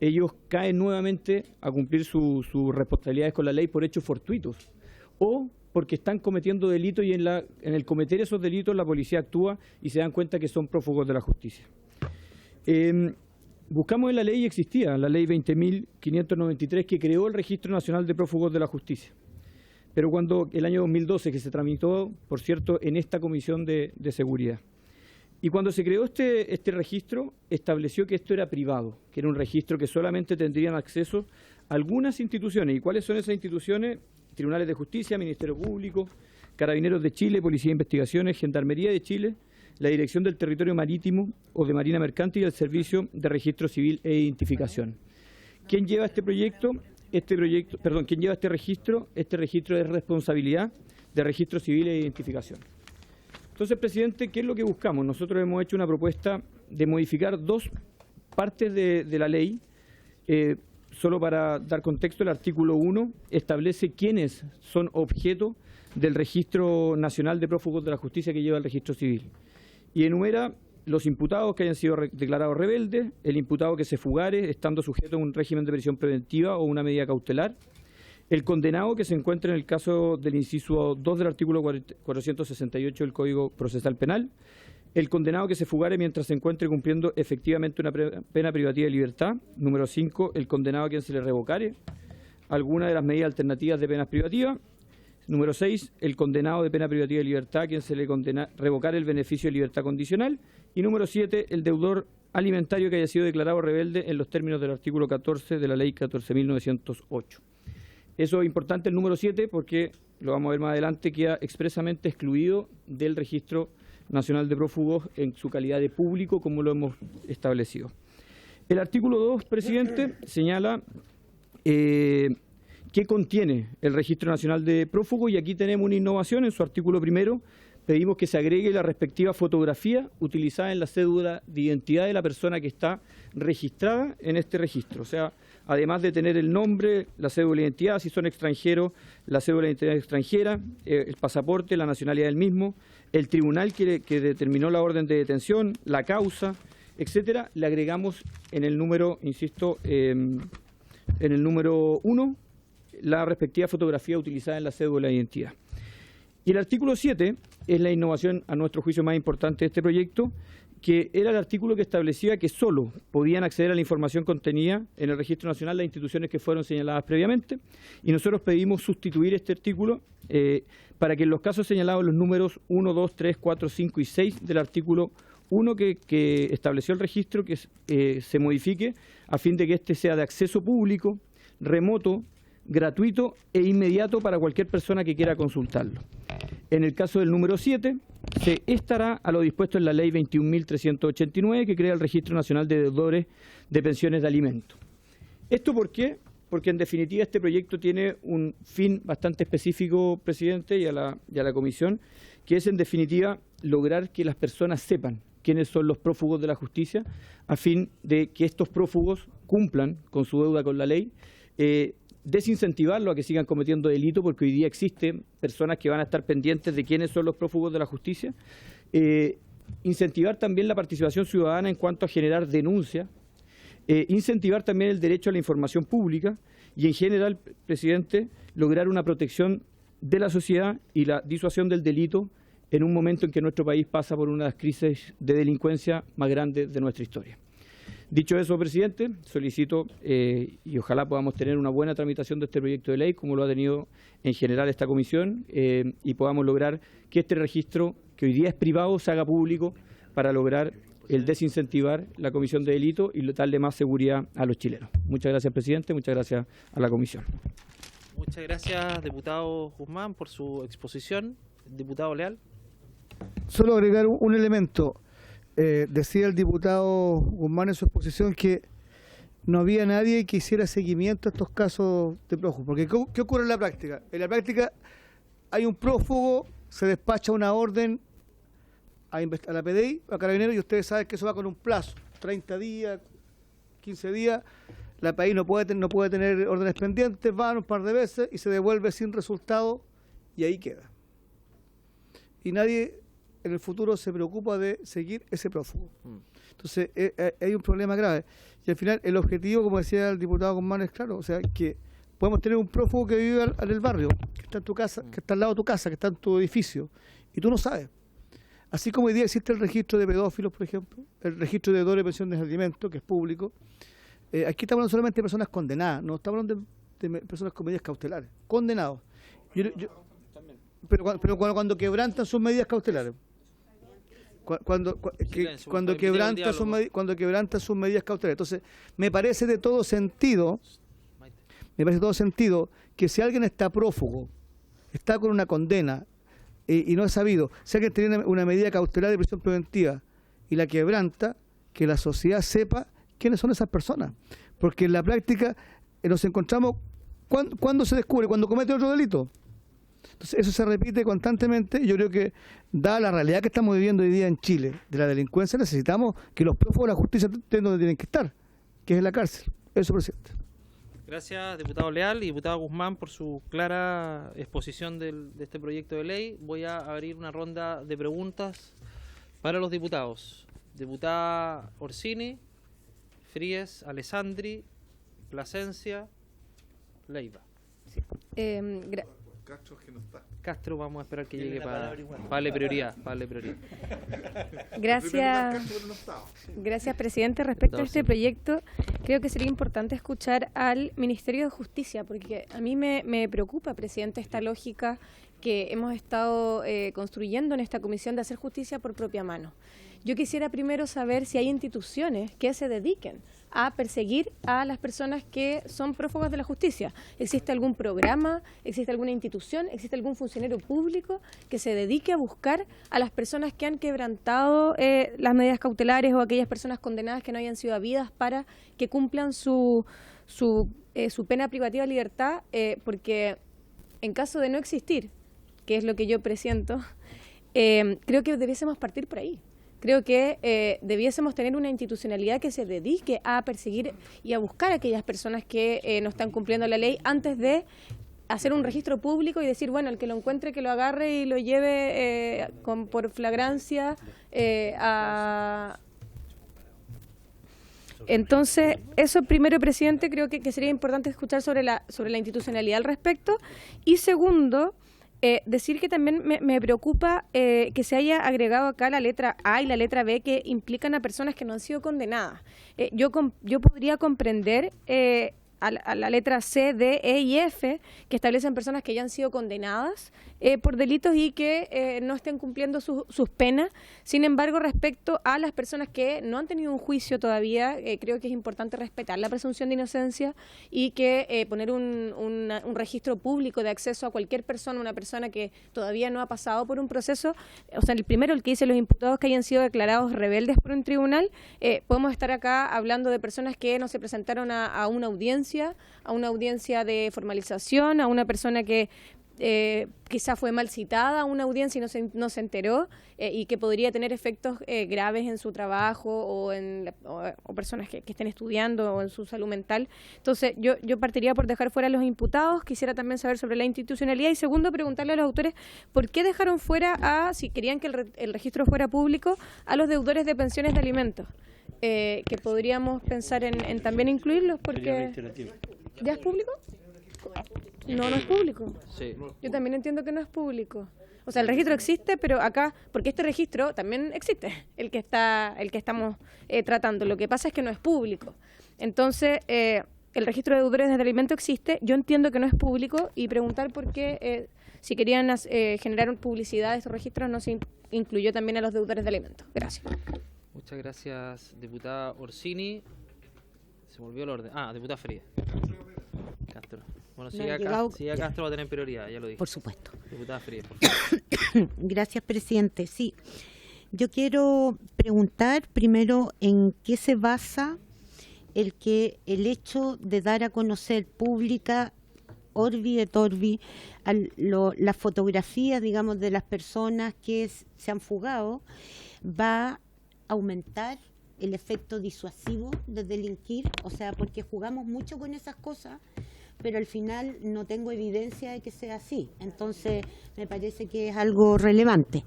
ellos caen nuevamente a cumplir sus responsabilidades con la ley por hechos fortuitos o porque están cometiendo delitos y en el cometer esos delitos la policía actúa y se dan cuenta que son prófugos de la justicia. Buscamos en la ley y existía la ley 20.593 que creó el Registro Nacional de Prófugos de la Justicia. Pero cuando el año 2012, que se tramitó, por cierto, en esta Comisión de Seguridad. Y cuando se creó este registro, estableció que esto era privado, que era un registro que solamente tendrían acceso algunas instituciones. ¿Y cuáles son esas instituciones? Tribunales de Justicia, Ministerio Público, Carabineros de Chile, Policía de Investigaciones, Gendarmería de Chile, la Dirección del Territorio Marítimo o de Marina Mercante y el Servicio de Registro Civil e Identificación. ¿Quién lleva este proyecto? ¿Quién lleva este registro? Este registro es responsabilidad de Registro Civil e Identificación. Entonces, presidente, ¿qué es lo que buscamos? Nosotros hemos hecho una propuesta de modificar 2 partes de la ley. Solo para dar contexto, el artículo 1 establece quiénes son objeto del Registro Nacional de Prófugos de la Justicia que lleva el Registro Civil. Y enumera los imputados que hayan sido declarados rebeldes, el imputado que se fugare, estando sujeto a un régimen de prisión preventiva o una medida cautelar, el condenado que se encuentra en el caso del inciso 2 del artículo 468 del Código Procesal Penal, el condenado que se fugare mientras se encuentre cumpliendo efectivamente una pena privativa de libertad. Número 5, el condenado a quien se le revocare alguna de las medidas alternativas de penas privativas. Número 6, el condenado de pena privativa de libertad a quien se le revocare el beneficio de libertad condicional. Y número 7, el deudor alimentario que haya sido declarado rebelde en los términos del artículo 14 de la Ley 14.908. Eso es importante, el número 7, porque, lo vamos a ver más adelante, queda expresamente excluido del Registro Nacional de Prófugos en su calidad de público, como lo hemos establecido. El artículo 2, presidente, señala qué contiene el Registro Nacional de Prófugos, y aquí tenemos una innovación. En su artículo 1 pedimos que se agregue la respectiva fotografía utilizada en la cédula de identidad de la persona que está registrada en este registro. O sea, además de tener el nombre, la cédula de identidad, si son extranjeros, la cédula de identidad extranjera, el pasaporte, la nacionalidad del mismo, el tribunal que determinó la orden de detención, la causa, etcétera, le agregamos en el número, insisto, en el número 1, la respectiva fotografía utilizada en la cédula de identidad. Y el artículo 7 es la innovación, a nuestro juicio, más importante de este proyecto, que era el artículo que establecía que solo podían acceder a la información contenida en el Registro Nacional las instituciones que fueron señaladas previamente, y nosotros pedimos sustituir este artículo para que en los casos señalados los números 1, 2, 3, 4, 5 y 6 del artículo 1 que estableció el registro, que se modifique a fin de que este sea de acceso público, remoto, gratuito e inmediato para cualquier persona que quiera consultarlo. En el caso del número 7, se estará a lo dispuesto en la Ley 21.389, que crea el Registro Nacional de Deudores de Pensiones de Alimentos. ¿Esto por qué? Porque en definitiva este proyecto tiene un fin bastante específico, presidente, y a la comisión, que es en definitiva lograr que las personas sepan quiénes son los prófugos de la justicia, a fin de que estos prófugos cumplan con su deuda con la ley, desincentivarlo a que sigan cometiendo delito, porque hoy día existen personas que van a estar pendientes de quiénes son los prófugos de la justicia, incentivar también la participación ciudadana en cuanto a generar denuncias, incentivar también el derecho a la información pública y en general, presidente, lograr una protección de la sociedad y la disuasión del delito en un momento en que nuestro país pasa por una de las crisis de delincuencia más grandes de nuestra historia. Dicho eso, presidente, solicito y ojalá podamos tener una buena tramitación de este proyecto de ley, como lo ha tenido en general esta comisión, y podamos lograr que este registro, que hoy día es privado, se haga público para lograr el desincentivar la comisión de delito y darle más seguridad a los chilenos. Muchas gracias, presidente, muchas gracias a la comisión. Muchas gracias, diputado Guzmán, por su exposición. Diputado Leal. Solo agregar un elemento. Decía el diputado Guzmán en su exposición que no había nadie que hiciera seguimiento a estos casos de prófugos. Porque ¿qué ocurre en la práctica? En la práctica hay un prófugo, se despacha una orden a la PDI, a Carabineros, y ustedes saben que eso va con un plazo, 30 días, 15 días. La PDI no puede tener órdenes pendientes, van un par de veces y se devuelve sin resultado y ahí queda. Y nadie en el futuro se preocupa de seguir ese prófugo. Entonces hay un problema grave. Y al final el objetivo, como decía el diputado Guzmán, es claro, o sea, que podemos tener un prófugo que vive en el barrio, que está en tu casa, que está al lado de tu casa, que está en tu edificio, y tú no sabes. Así como hoy día existe el registro de pedófilos, por ejemplo, el registro de deudores de pensiones de alimentos, que es público, aquí estamos hablando solamente de personas condenadas, no estamos hablando de personas con medidas cautelares, condenados. Pero cuando quebrantan sus medidas cautelares. Cuando quebranta sus medidas cautelares. Entonces, me parece de todo sentido que si alguien está prófugo, está con una condena y no es sabido, si alguien tiene una medida cautelar de prisión preventiva y la quebranta, que la sociedad sepa quiénes son esas personas. Porque en la práctica nos encontramos, ¿cuándo se descubre? Cuando comete otro delito. Entonces eso se repite constantemente y yo creo que, dada la realidad que estamos viviendo hoy día en Chile de la delincuencia, necesitamos que los prófugos de la justicia estén donde tienen que estar, que es en la cárcel. Eso, presidente. Gracias, diputado Leal y diputado Guzmán, por su clara exposición de este proyecto de ley. Voy a abrir una ronda de preguntas para los diputados. Diputada Orsini, Fríes, Alessandri, Plasencia, Leiva. Castro, vamos a esperar que llegue para darle prioridad. Gracias, presidente. Respecto a este proyecto, creo que sería importante escuchar al Ministerio de Justicia, porque a mí me preocupa, presidente, esta lógica que hemos estado construyendo en esta comisión de hacer justicia por propia mano. Yo quisiera primero saber si hay instituciones que se dediquen a perseguir a las personas que son prófugas de la justicia. ¿Existe algún programa, existe alguna institución, existe algún funcionario público que se dedique a buscar a las personas que han quebrantado las medidas cautelares o aquellas personas condenadas que no hayan sido habidas para que cumplan su pena privativa de libertad? Porque en caso de no existir, que es lo que yo presiento, creo que debiésemos partir por ahí. Creo que debiésemos tener una institucionalidad que se dedique a perseguir y a buscar a aquellas personas que no están cumpliendo la ley antes de hacer un registro público y decir, bueno, el que lo encuentre, que lo agarre y lo lleve por flagrancia Entonces, eso primero, presidente, creo que sería importante escuchar sobre la institucionalidad al respecto. Y segundo, Decir que también me preocupa que se haya agregado acá la letra A y la letra B que implican a personas que no han sido condenadas. Yo podría comprender a la letra C, D, E y F, que establecen personas que ya han sido condenadas por delitos y que no estén cumpliendo sus penas. Sin embargo, respecto a las personas que no han tenido un juicio todavía, creo que es importante respetar la presunción de inocencia y que poner un registro público de acceso a cualquier persona, una persona que todavía no ha pasado por un proceso, o sea, el que dice los imputados que hayan sido declarados rebeldes por un tribunal, podemos estar acá hablando de personas que no se presentaron a una audiencia de formalización, a una persona que quizá fue mal citada a una audiencia y no se enteró y que podría tener efectos graves en su trabajo o personas que estén estudiando o en su salud mental. Entonces yo partiría por dejar fuera a los imputados. Quisiera también saber sobre la institucionalidad y segundo, preguntarle a los autores por qué dejaron fuera si querían que el registro fuera público, a los deudores de pensiones de alimentos, que podríamos pensar en también incluirlos porque... ¿Ya es público? No es público. Sí. Yo también entiendo que no es público. O sea, el registro existe, pero acá, porque este registro también existe, el que estamos tratando. Lo que pasa es que no es público. Entonces, el registro de deudores de alimentos existe. Yo entiendo que no es público y preguntar por qué, si querían generar publicidad de estos registros, no se incluyó también a los deudores de alimentos. Gracias. Muchas gracias, diputada Orsini. Se volvió el orden. Diputada Frías. Castro. Bueno, si Castro va a tener prioridad, ya lo dije. Por supuesto. Diputada Frías, por favor. Gracias, presidente. Sí, yo quiero preguntar primero en qué se basa el hecho de dar a conocer pública Orbi et Orbi las fotografías, digamos, de las personas que se han fugado, va a aumentar el efecto disuasivo de delinquir, o sea, porque jugamos mucho con esas cosas, pero al final no tengo evidencia de que sea así. Entonces, me parece que es algo relevante.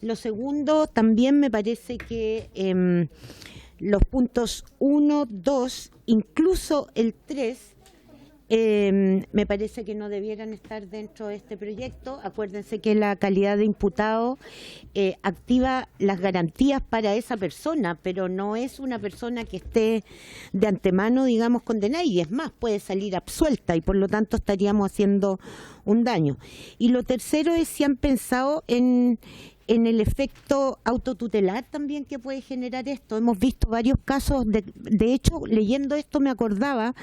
Lo segundo, también me parece que los puntos 1, 2, incluso el 3, me parece que no debieran estar dentro de este proyecto. Acuérdense que la calidad de imputado activa las garantías para esa persona, pero no es una persona que esté de antemano, digamos, condenada, y es más, puede salir absuelta y por lo tanto estaríamos haciendo un daño. Y lo tercero es si han pensado en el efecto autotutelar también que puede generar esto. Hemos visto varios casos, de hecho, leyendo esto me acordaba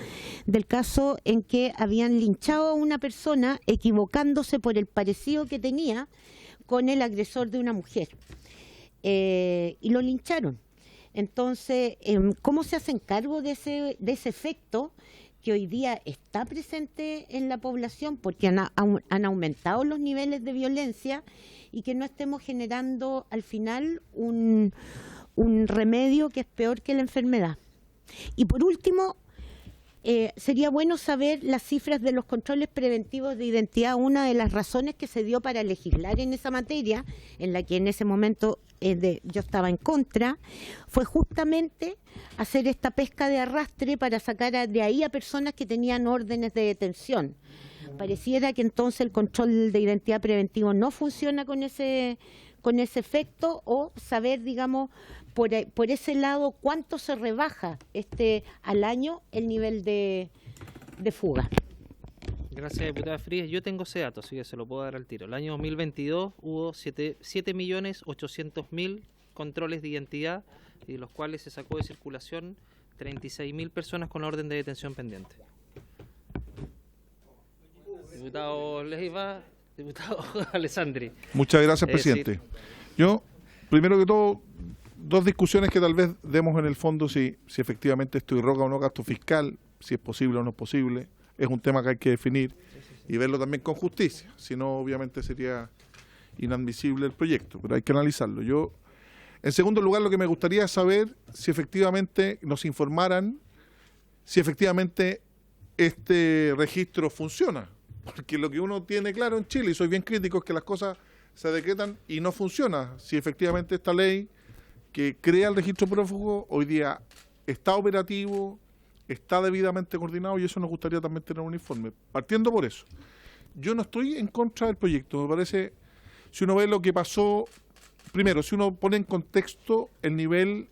del caso en que habían linchado a una persona equivocándose por el parecido que tenía con el agresor de una mujer. Y lo lincharon. Entonces, ¿cómo se hacen cargo de ese efecto que hoy día está presente en la población? Porque han aumentado los niveles de violencia y que no estemos generando al final un remedio que es peor que la enfermedad. Y por último, sería bueno saber las cifras de los controles preventivos de identidad. Una de las razones que se dio para legislar en esa materia, en la que en ese momento yo estaba en contra, fue justamente hacer esta pesca de arrastre para sacar de ahí a personas que tenían órdenes de detención. Pareciera que entonces el control de identidad preventivo no funciona con ese efecto, o saber, digamos, por ese lado cuánto se rebaja al año el nivel de fuga. Gracias, diputada Frías. Yo tengo ese dato, así que se lo puedo dar al tiro. El año 2022 hubo 7.800.000 controles de identidad, y de los cuales se sacó de circulación 36.000 personas con orden de detención pendiente. Diputado Leiva, diputado Alessandri. Muchas gracias, presidente. Yo, primero que todo, dos discusiones que tal vez demos en el fondo, si efectivamente esto irroga o no gasto fiscal, si es posible o no es posible. Es un tema que hay que definir y verlo también con justicia, si no obviamente sería inadmisible el proyecto, pero hay que analizarlo. Yo, en segundo lugar, lo que me gustaría es saber si efectivamente nos informaran si efectivamente este registro funciona, porque lo que uno tiene claro en Chile, y soy bien crítico, es que las cosas se decretan y no funciona. Si efectivamente esta ley que crea el registro prófugo hoy día está operativo, está debidamente coordinado, y eso nos gustaría también tener un informe. Partiendo por eso. yo no estoy en contra del proyecto. Me parece, si uno ve lo que pasó, primero, si uno pone en contexto el nivel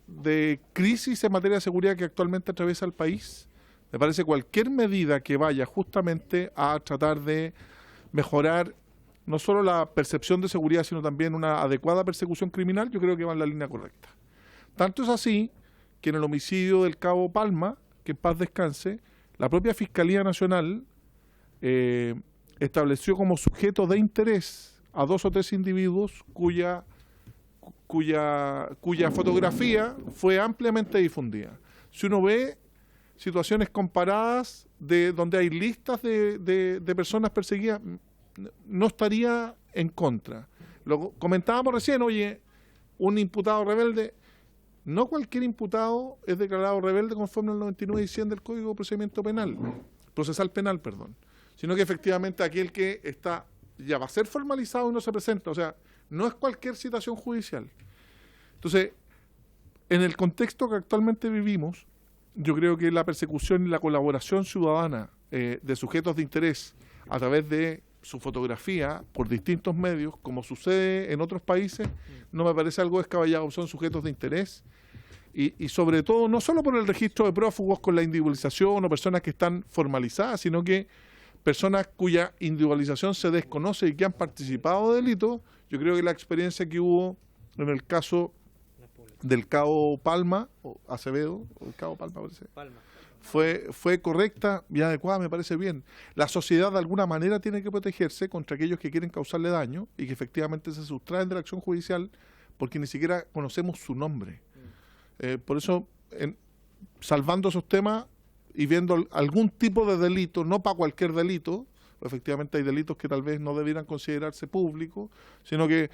de crisis en materia de seguridad que actualmente atraviesa el país, me parece cualquier medida que vaya justamente a tratar de mejorar no solo la percepción de seguridad, sino también una adecuada persecución criminal, yo creo que va en la línea correcta. Tanto es así que en el homicidio del cabo Palma, que en paz descanse, la propia Fiscalía Nacional estableció como sujeto de interés a 2 o 3 individuos cuya fotografía fue ampliamente difundida. Si uno ve situaciones comparadas de donde hay listas de personas perseguidas, no estaría en contra. Lo comentábamos recién, oye, un imputado rebelde, no cualquier imputado es declarado rebelde conforme al 99 y 100 del Código de Procedimiento Procesal Penal, sino que efectivamente aquel que está ya va a ser formalizado y no se presenta, o sea, no es cualquier citación judicial. Entonces, en el contexto que actualmente vivimos, yo creo que la persecución y la colaboración ciudadana de sujetos de interés a través de su fotografía por distintos medios, como sucede en otros países, no me parece algo descabellado. Son sujetos de interés y sobre todo, no solo por el registro de prófugos con la individualización o personas que están formalizadas, sino que personas cuya individualización se desconoce y que han participado de delitos. Yo creo que la experiencia que hubo en el caso del cabo Palma, o Acevedo, o el cabo Palma parece, fue correcta y adecuada, me parece bien. La sociedad de alguna manera tiene que protegerse contra aquellos que quieren causarle daño y que efectivamente se sustraen de la acción judicial porque ni siquiera conocemos su nombre. Por eso, salvando esos temas y viendo algún tipo de delito, no para cualquier delito, efectivamente hay delitos que tal vez no debieran considerarse públicos, sino que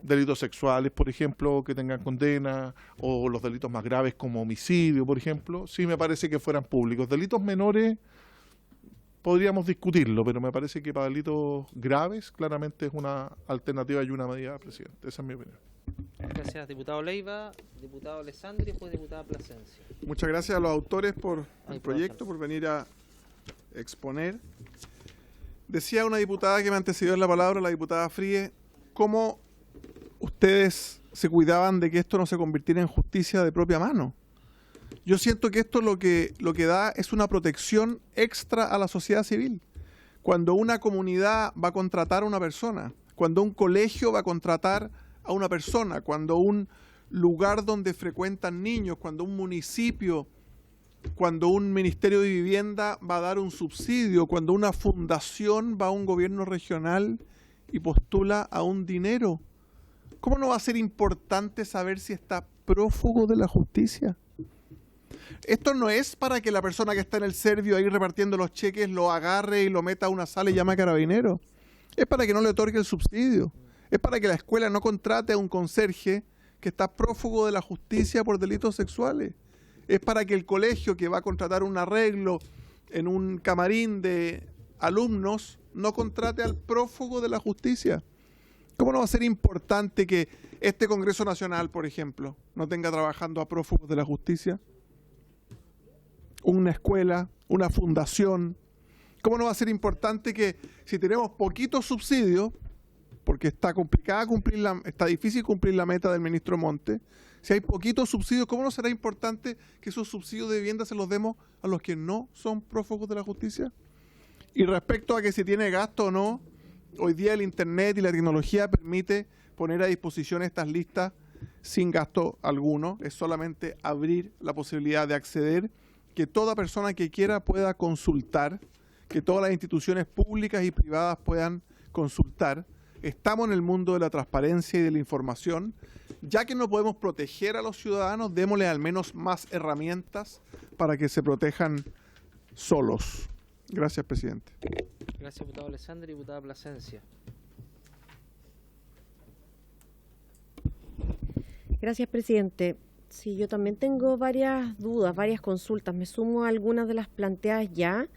delitos sexuales, por ejemplo, que tengan condena, o los delitos más graves como homicidio, por ejemplo, sí me parece que fueran públicos. Delitos menores podríamos discutirlo, pero me parece que para delitos graves claramente es una alternativa y una medida, presidente. Esa es mi opinión. Gracias, diputado Leiva, diputado Alessandri y después diputada Plasencia. Muchas gracias a los autores por el proyecto, por venir a exponer. Decía una diputada que me antecedió en la palabra, la diputada Fríe, cómo ustedes se cuidaban de que esto no se convirtiera en justicia de propia mano. Yo siento que esto lo que da es una protección extra a la sociedad civil. Cuando una comunidad va a contratar a una persona, cuando un colegio va a contratar a una persona, cuando un lugar donde frecuentan niños, cuando un municipio, cuando un ministerio de vivienda va a dar un subsidio, cuando una fundación va a un gobierno regional y postula a un dinero, ¿cómo no va a ser importante saber si está prófugo de la justicia? Esto no es para que la persona que está en el servio ahí repartiendo los cheques lo agarre y lo meta a una sala y llame a carabineros. Es para que no le otorgue el subsidio. Es para que la escuela no contrate a un conserje que está prófugo de la justicia por delitos sexuales. Es para que el colegio que va a contratar un arreglo en un camarín de alumnos no contrate al prófugo de la justicia. ¿Cómo no va a ser importante que este Congreso Nacional, por ejemplo, no tenga trabajando a prófugos de la justicia? Una escuela, una fundación. ¿Cómo no va a ser importante que si tenemos poquitos subsidios, porque está complicada está difícil cumplir la meta del ministro Monte, si hay poquitos subsidios, ¿cómo no será importante que esos subsidios de vivienda se los demos a los que no son prófugos de la justicia? Y respecto a que si tiene gasto o no, hoy día el Internet y la tecnología permite poner a disposición estas listas sin gasto alguno. Es solamente abrir la posibilidad de acceder, que toda persona que quiera pueda consultar, que todas las instituciones públicas y privadas puedan consultar. Estamos en el mundo de la transparencia y de la información. Ya que no podemos proteger a los ciudadanos, démosle al menos más herramientas para que se protejan solos. Gracias, presidente. Gracias, diputado Alessandri y diputada Plasencia. Gracias, presidente. Sí, yo también tengo varias dudas, varias consultas. Me sumo a algunas de las planteadas ya.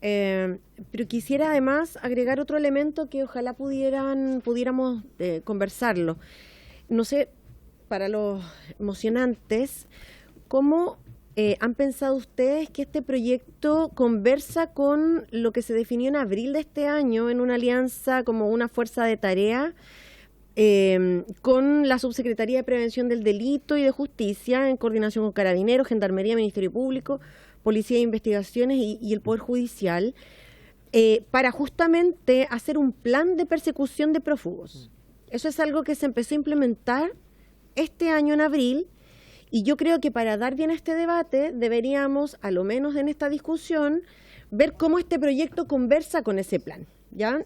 Pero quisiera además agregar otro elemento que ojalá pudiéramos conversarlo. No sé, para los mocionantes, ¿cómo ¿han pensado ustedes que este proyecto conversa con lo que se definió en abril de este año en una alianza como una fuerza de tarea con la Subsecretaría de Prevención del Delito y de Justicia en coordinación con Carabineros, Gendarmería, Ministerio Público, Policía de Investigaciones y el Poder Judicial para justamente hacer un plan de persecución de prófugos? Eso es algo que se empezó a implementar este año en abril. Y yo creo que para dar bien a este debate deberíamos, a lo menos en esta discusión, ver cómo este proyecto conversa con ese plan, ¿ya?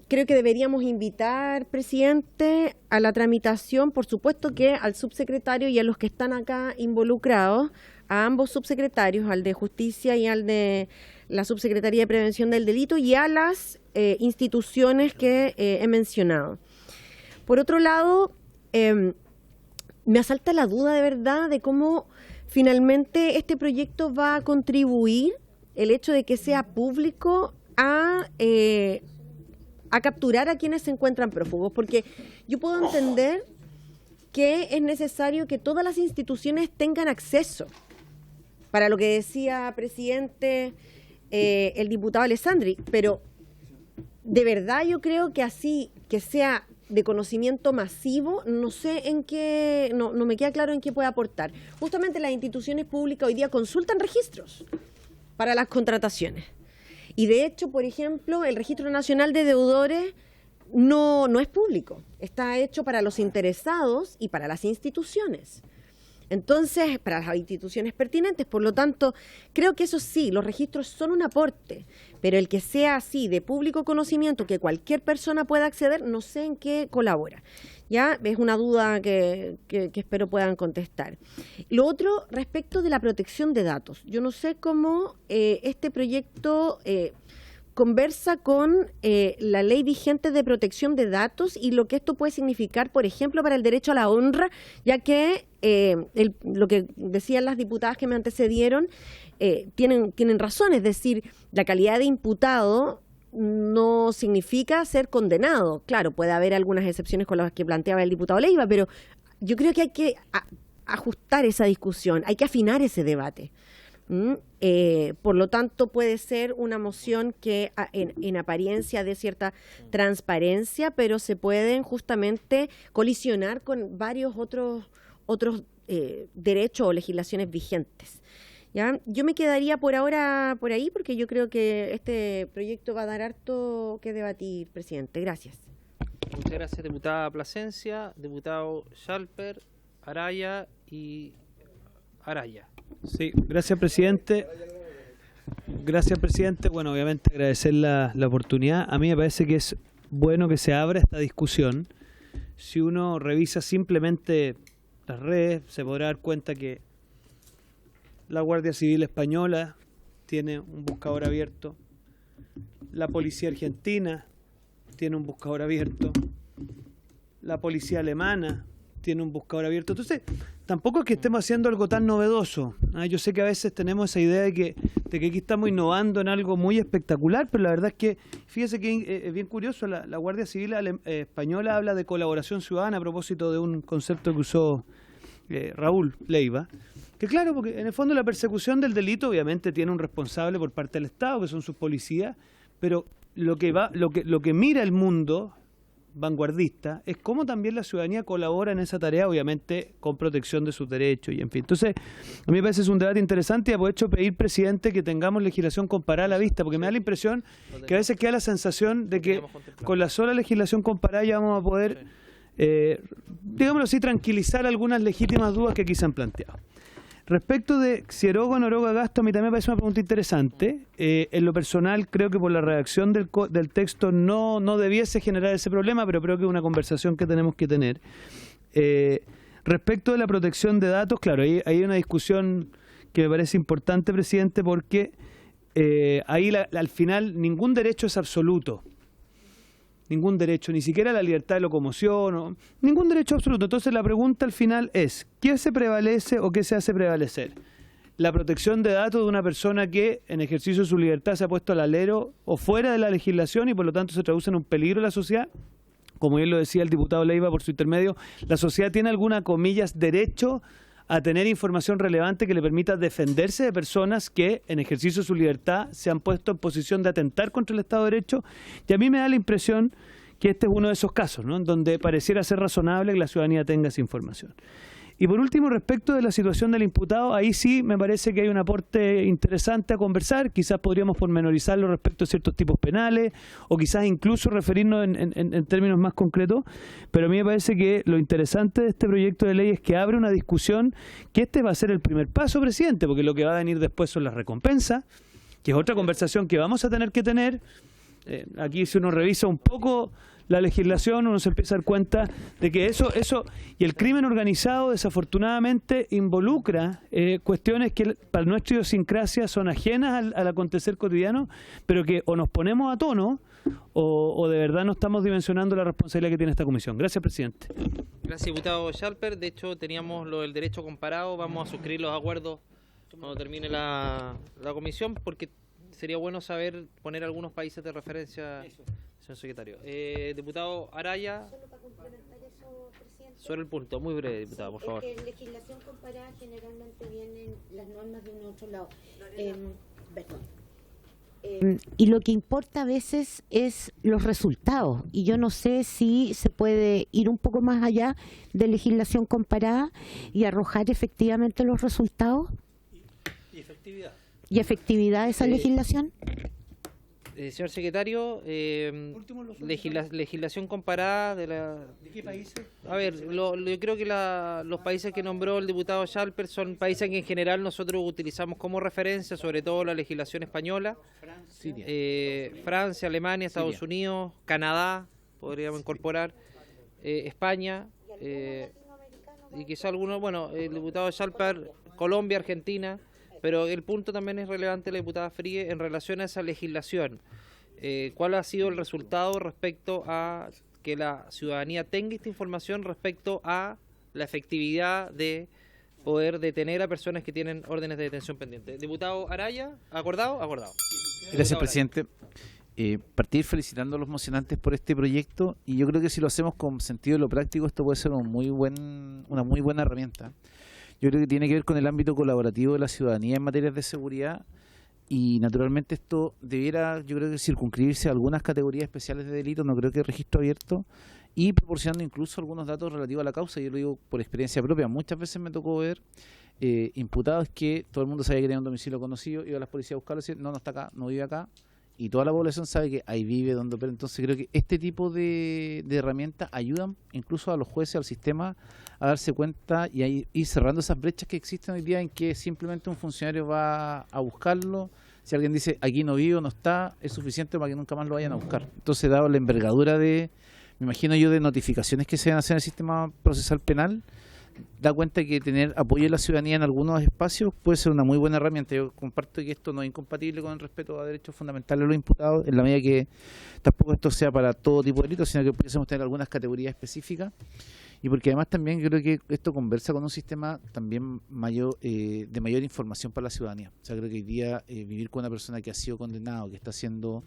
Creo que deberíamos invitar, presidente, a la tramitación, por supuesto que al subsecretario y a los que están acá involucrados, a ambos subsecretarios, al de Justicia y al de la Subsecretaría de Prevención del Delito y a las instituciones que he mencionado. Por otro lado, me asalta la duda de verdad de cómo finalmente este proyecto va a contribuir, el hecho de que sea público, a capturar a quienes se encuentran prófugos, porque yo puedo entender que es necesario que todas las instituciones tengan acceso, para lo que decía, presidente, el diputado Alessandri, pero de verdad yo creo que así, que sea de conocimiento masivo, no sé en qué, no me queda claro en qué puede aportar. Justamente las instituciones públicas hoy día consultan registros para las contrataciones. Y de hecho, por ejemplo, el Registro Nacional de Deudores no es público, está hecho para los interesados y para las instituciones. Entonces, para las instituciones pertinentes, por lo tanto, creo que eso sí, los registros son un aporte, pero el que sea así, de público conocimiento, que cualquier persona pueda acceder, no sé en qué colabora. Ya es una duda que espero puedan contestar. Lo otro, respecto de la protección de datos. Yo no sé cómo este proyecto conversa con la ley vigente de protección de datos y lo que esto puede significar, por ejemplo, para el derecho a la honra, ya que lo que decían las diputadas que me antecedieron tienen razón, es decir, la calidad de imputado no significa ser condenado. Claro, puede haber algunas excepciones con las que planteaba el diputado Leiva, pero yo creo que hay que ajustar esa discusión, hay que afinar ese debate. Por lo tanto, puede ser una moción que en apariencia dé cierta transparencia, pero se pueden justamente colisionar con varios otros derechos o legislaciones vigentes. ¿Ya? Yo me quedaría por ahora por ahí, porque yo creo que este proyecto va a dar harto que debatir, presidente. Gracias. Muchas gracias, diputada Plasencia, diputado Schalper, Araya y Araya. Sí, gracias, presidente. Gracias, presidente. Bueno, obviamente agradecer la oportunidad. A mí me parece que es bueno que se abra esta discusión. Si uno revisa simplemente las redes, se podrá dar cuenta que la Guardia Civil Española tiene un buscador abierto, la Policía Argentina tiene un buscador abierto, la Policía Alemana tiene un buscador abierto. Entonces, tampoco es que estemos haciendo algo tan novedoso. Yo sé que a veces tenemos esa idea de que aquí estamos innovando en algo muy espectacular, pero la verdad es que, fíjese que es bien curioso, la Guardia Civil Española habla de colaboración ciudadana a propósito de un concepto que usó Raúl Leiva, que claro, porque en el fondo la persecución del delito obviamente tiene un responsable por parte del Estado, que son sus policías, pero lo que mira el mundo vanguardista es cómo también la ciudadanía colabora en esa tarea, obviamente con protección de sus derechos y en fin. Entonces, a mí me parece es un debate interesante y aprovecho pedir, presidente, que tengamos legislación comparada a la vista, porque me da la impresión que a veces queda la sensación de que con la sola legislación comparada ya vamos a poder, digámoslo así, tranquilizar algunas legítimas dudas que aquí se han planteado. Respecto de si eroga o no eroga gasto, a mí también me parece una pregunta interesante. En lo personal, creo que por la redacción del texto no debiese generar ese problema, pero creo que es una conversación que tenemos que tener. Respecto de la protección de datos, claro, hay una discusión que me parece importante, presidente, porque ahí al final ningún derecho es absoluto. Ningún derecho, ni siquiera la libertad de locomoción, ningún derecho absoluto. Entonces la pregunta al final es, ¿qué se prevalece o qué se hace prevalecer? La protección de datos de una persona que en ejercicio de su libertad se ha puesto al alero o fuera de la legislación y por lo tanto se traduce en un peligro a la sociedad. Como bien lo decía el diputado Leiva por su intermedio, la sociedad tiene alguna, comillas, derecho a tener información relevante que le permita defenderse de personas que, en ejercicio de su libertad, se han puesto en posición de atentar contra el Estado de Derecho. Y a mí me da la impresión que este es uno de esos casos, ¿no?, en donde pareciera ser razonable que la ciudadanía tenga esa información. Y por último, respecto de la situación del imputado, ahí sí me parece que hay un aporte interesante a conversar. Quizás podríamos pormenorizarlo respecto a ciertos tipos penales o quizás incluso referirnos en términos más concretos. Pero a mí me parece que lo interesante de este proyecto de ley es que abre una discusión, que este va a ser el primer paso, presidente, porque lo que va a venir después son las recompensas, que es otra conversación que vamos a tener que tener. Aquí si uno revisa un poco la legislación, uno se empieza a dar cuenta de que eso y el crimen organizado desafortunadamente involucra cuestiones que para nuestra idiosincrasia son ajenas al acontecer cotidiano, pero que o nos ponemos a tono o de verdad no estamos dimensionando la responsabilidad que tiene esta comisión. Gracias, presidente. Gracias, diputado Schalper. De hecho, teníamos lo del derecho comparado. Vamos a suscribir los acuerdos cuando termine la comisión, porque sería bueno saber poner algunos países de referencia. Señor secretario. Diputado Araya. Solo para complementar eso, presidente. Sobre el punto, muy breve, diputado, por favor. En legislación comparada generalmente vienen las normas de un otro lado. Y lo que importa a veces es los resultados. Y yo no sé si se puede ir un poco más allá de legislación comparada y arrojar efectivamente los resultados. ¿Y efectividad? ¿Y efectividad de esa legislación? Señor secretario, legislación comparada de la... ¿De qué países? A ver, yo creo que los países que nombró el diputado Schalper son países que en general nosotros utilizamos como referencia, sobre todo la legislación española. Francia, Alemania, Estados Unidos, Canadá, podríamos incorporar, España, y quizá algunos, bueno, el diputado Schalper, Colombia, Argentina. Pero el punto también es relevante, la diputada Fríe, en relación a esa legislación. ¿Cuál ha sido el resultado respecto a que la ciudadanía tenga esta información respecto a la efectividad de poder detener a personas que tienen órdenes de detención pendientes? Diputado Araya, ¿acordado? Acordado. Gracias, presidente. Partir felicitando a los mocionantes por este proyecto, y yo creo que si lo hacemos con sentido de lo práctico, esto puede ser una muy buena herramienta. Yo creo que tiene que ver con el ámbito colaborativo de la ciudadanía en materias de seguridad, y naturalmente esto debiera, yo creo que circunscribirse a algunas categorías especiales de delitos, no creo que registro abierto, y proporcionando incluso algunos datos relativos a la causa. Yo lo digo por experiencia propia, muchas veces me tocó ver imputados que todo el mundo sabía que tenía un domicilio conocido, iba a las policías a buscarlo y decir, no está acá, no vive acá, y toda la población sabe que ahí vive, donde opera. Entonces creo que este tipo de herramientas ayudan incluso a los jueces, al sistema, a darse cuenta y a ir cerrando esas brechas que existen hoy día en que simplemente un funcionario va a buscarlo. Si alguien dice aquí no vive o no está, es suficiente para que nunca más lo vayan a buscar. Entonces, dado la envergadura me imagino yo, de notificaciones que se van a hacer en el sistema procesal penal, da cuenta que tener apoyo de la ciudadanía en algunos espacios puede ser una muy buena herramienta. Yo comparto que esto no es incompatible con el respeto a derechos fundamentales de los imputados, en la medida que tampoco esto sea para todo tipo de delitos, sino que pudiésemos tener algunas categorías específicas, y porque además también yo creo que esto conversa con un sistema también de mayor información para la ciudadanía. O sea, creo que hoy día vivir con una persona que ha sido condenado, que está siendo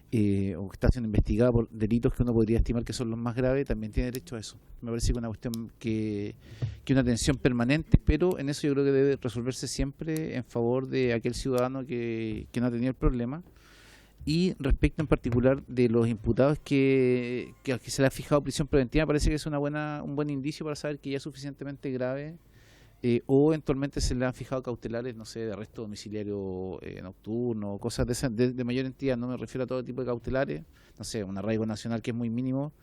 o que está siendo investigada por delitos que uno podría estimar que son los más graves, también tiene derecho a eso. Me parece que es una cuestión que una atención permanente, pero en eso yo creo que debe resolverse siempre en favor de aquel ciudadano que no ha tenido el problema. Y respecto en particular de los imputados que se le ha fijado prisión preventiva, parece que es un buen indicio para saber que ya es suficientemente grave, o eventualmente se le han fijado cautelares, no sé, de arresto domiciliario nocturno, cosas de mayor entidad. No me refiero a todo tipo de cautelares, no sé, un arraigo nacional que es muy mínimo.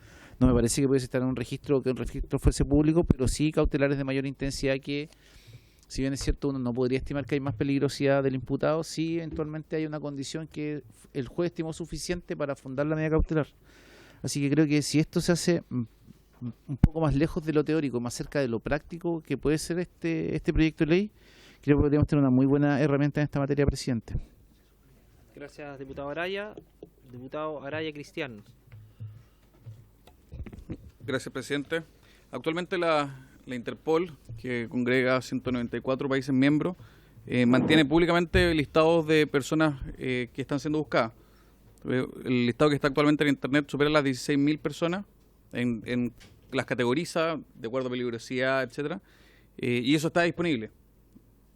No me parece que pudiese estar en un registro, que un registro fuese público, pero sí cautelares de mayor intensidad que, si bien es cierto, uno no podría estimar que hay más peligrosidad del imputado, sí eventualmente hay una condición que el juez estimó suficiente para fundar la medida cautelar. Así que creo que si esto se hace un poco más lejos de lo teórico, más cerca de lo práctico que puede ser este proyecto de ley, creo que podríamos tener una muy buena herramienta en esta materia, presidente. Gracias, diputado Araya. Diputado Araya Cristian. Gracias, presidente. Actualmente la Interpol, que congrega 194 países miembros, mantiene públicamente listados de personas que están siendo buscadas. El listado que está actualmente en Internet supera las 16.000 personas, las categoriza de acuerdo a peligrosidad, etcétera. y eso está disponible.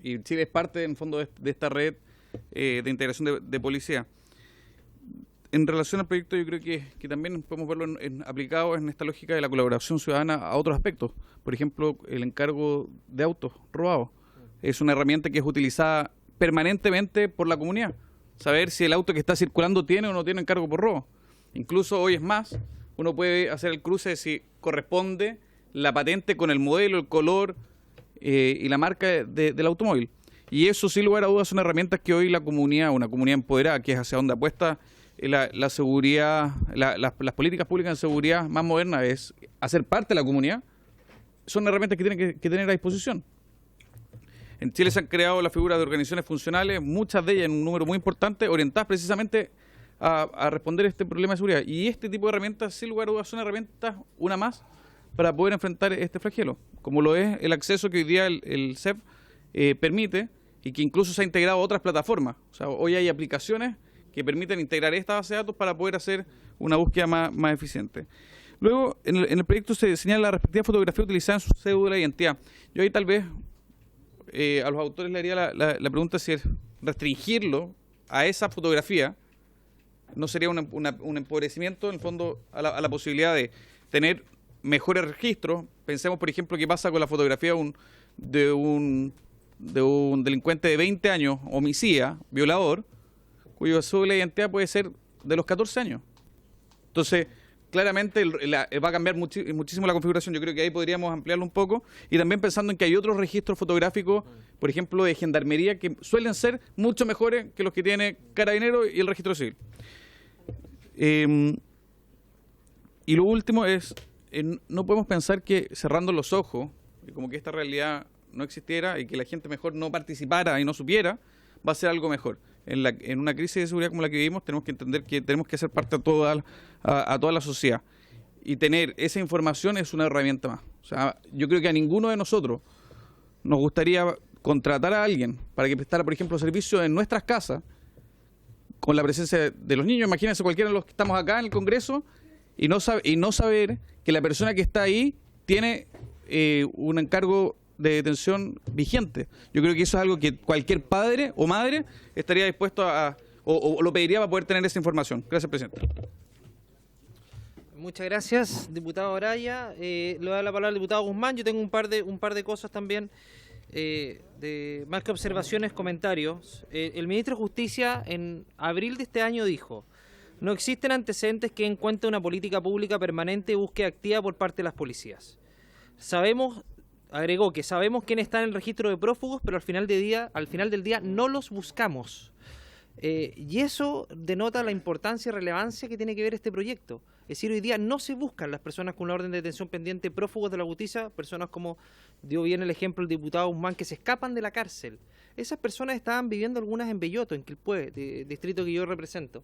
Y Chile es parte, en fondo, de esta red de integración de policía. En relación al proyecto, yo creo que también podemos verlo aplicado en esta lógica de la colaboración ciudadana a otros aspectos. Por ejemplo, el encargo de autos robados. Es una herramienta que es utilizada permanentemente por la comunidad. Saber si el auto que está circulando tiene o no tiene encargo por robo. Incluso hoy es más, uno puede hacer el cruce de si corresponde la patente con el modelo, el color y la marca del automóvil. Y eso, sin lugar a dudas, son herramientas que hoy la comunidad, una comunidad empoderada, que es hacia donde apuesta la seguridad, las políticas públicas de seguridad más modernas, es hacer parte de la comunidad, son herramientas que tienen que tener a disposición. En Chile se han creado las figuras de organizaciones funcionales, muchas de ellas en un número muy importante, orientadas precisamente a responder a este problema de seguridad. Y este tipo de herramientas, sin lugar a dudas, son herramientas, una más, para poder enfrentar este flagelo, como lo es el acceso que hoy día el CEP permite, y que incluso se ha integrado a otras plataformas. O sea, hoy hay aplicaciones que permiten integrar esta base de datos para poder hacer una búsqueda más eficiente. Luego, en el proyecto se señala la respectiva fotografía utilizada en su cédula de identidad. Yo ahí tal vez a los autores le haría la pregunta si es restringirlo a esa fotografía no sería un empobrecimiento, en el fondo, a la posibilidad de tener mejores registros. Pensemos, por ejemplo, qué pasa con la fotografía de un delincuente de 20 años, homicida, violador, cuyo cédula de identidad puede ser de los 14 años. Entonces, claramente va a cambiar muchísimo la configuración. Yo creo que ahí podríamos ampliarlo un poco. Y también pensando en que hay otros registros fotográficos, por ejemplo, de gendarmería, que suelen ser mucho mejores que los que tiene Carabineros y el registro civil. Y lo último es, no podemos pensar que cerrando los ojos, como que esta realidad no existiera y que la gente mejor no participara y no supiera, va a ser algo mejor. En una crisis de seguridad como la que vivimos, tenemos que entender que tenemos que hacer parte a toda la sociedad. Y tener esa información es una herramienta más. O sea, yo creo que a ninguno de nosotros nos gustaría contratar a alguien para que prestara, por ejemplo, servicios en nuestras casas con la presencia de los niños. Imagínense cualquiera de los que estamos acá en el Congreso y no saber que la persona que está ahí tiene un encargo de detención vigente. Yo creo que eso es algo que cualquier padre o madre estaría dispuesto o lo pediría para poder tener esa información. Gracias, presidente. Muchas gracias, diputado Araya. Le doy la palabra al diputado Guzmán. Yo tengo un par de cosas también, más que observaciones, comentarios. El ministro de Justicia en abril de este año dijo: no existen antecedentes que den cuenta de una política pública permanente de búsqueda activa por parte de las policías. Agregó que sabemos quiénes están en el registro de prófugos, pero al final del día no los buscamos. Y eso denota la importancia y relevancia que tiene que ver este proyecto. Es decir, hoy día no se buscan las personas con una orden de detención pendiente, prófugos de la justicia, personas como dio bien el ejemplo el diputado Guzmán, que se escapan de la cárcel. Esas personas estaban viviendo algunas en Belloto, en Quilpué, distrito que yo represento.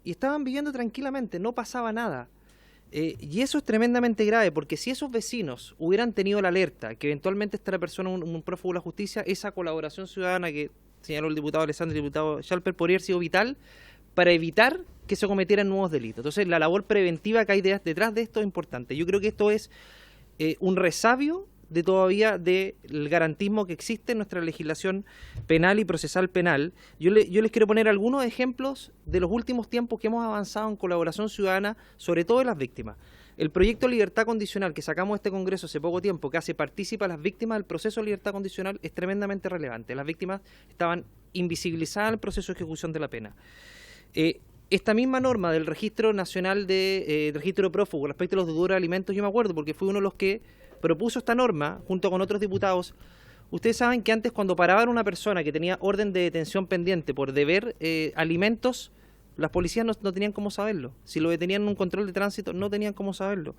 Y estaban viviendo tranquilamente, no pasaba nada. Y eso es tremendamente grave, porque si esos vecinos hubieran tenido la alerta que eventualmente esta persona un prófugo de la justicia, esa colaboración ciudadana que señaló el diputado Alessandri y el diputado Schalper podría haber sido vital para evitar que se cometieran nuevos delitos. Entonces, la labor preventiva que hay detrás de esto es importante. Yo creo que esto es un resabio de todavía del garantismo que existe en nuestra legislación penal y procesal penal. Yo les quiero poner algunos ejemplos de los últimos tiempos que hemos avanzado en colaboración ciudadana, sobre todo de las víctimas. El proyecto de libertad condicional que sacamos de este Congreso hace poco tiempo, que hace partícipe a las víctimas del proceso de libertad condicional, es tremendamente relevante. Las víctimas estaban invisibilizadas en el proceso de ejecución de la pena. Esta misma norma del Registro Nacional del Registro de Prófugos respecto a los deudores de alimentos, yo me acuerdo porque fui uno de los que propuso esta norma junto con otros diputados. Ustedes saben que antes, cuando paraban una persona que tenía orden de detención pendiente por deber alimentos, las policías no tenían cómo saberlo. Si lo detenían en un control de tránsito, no tenían cómo saberlo.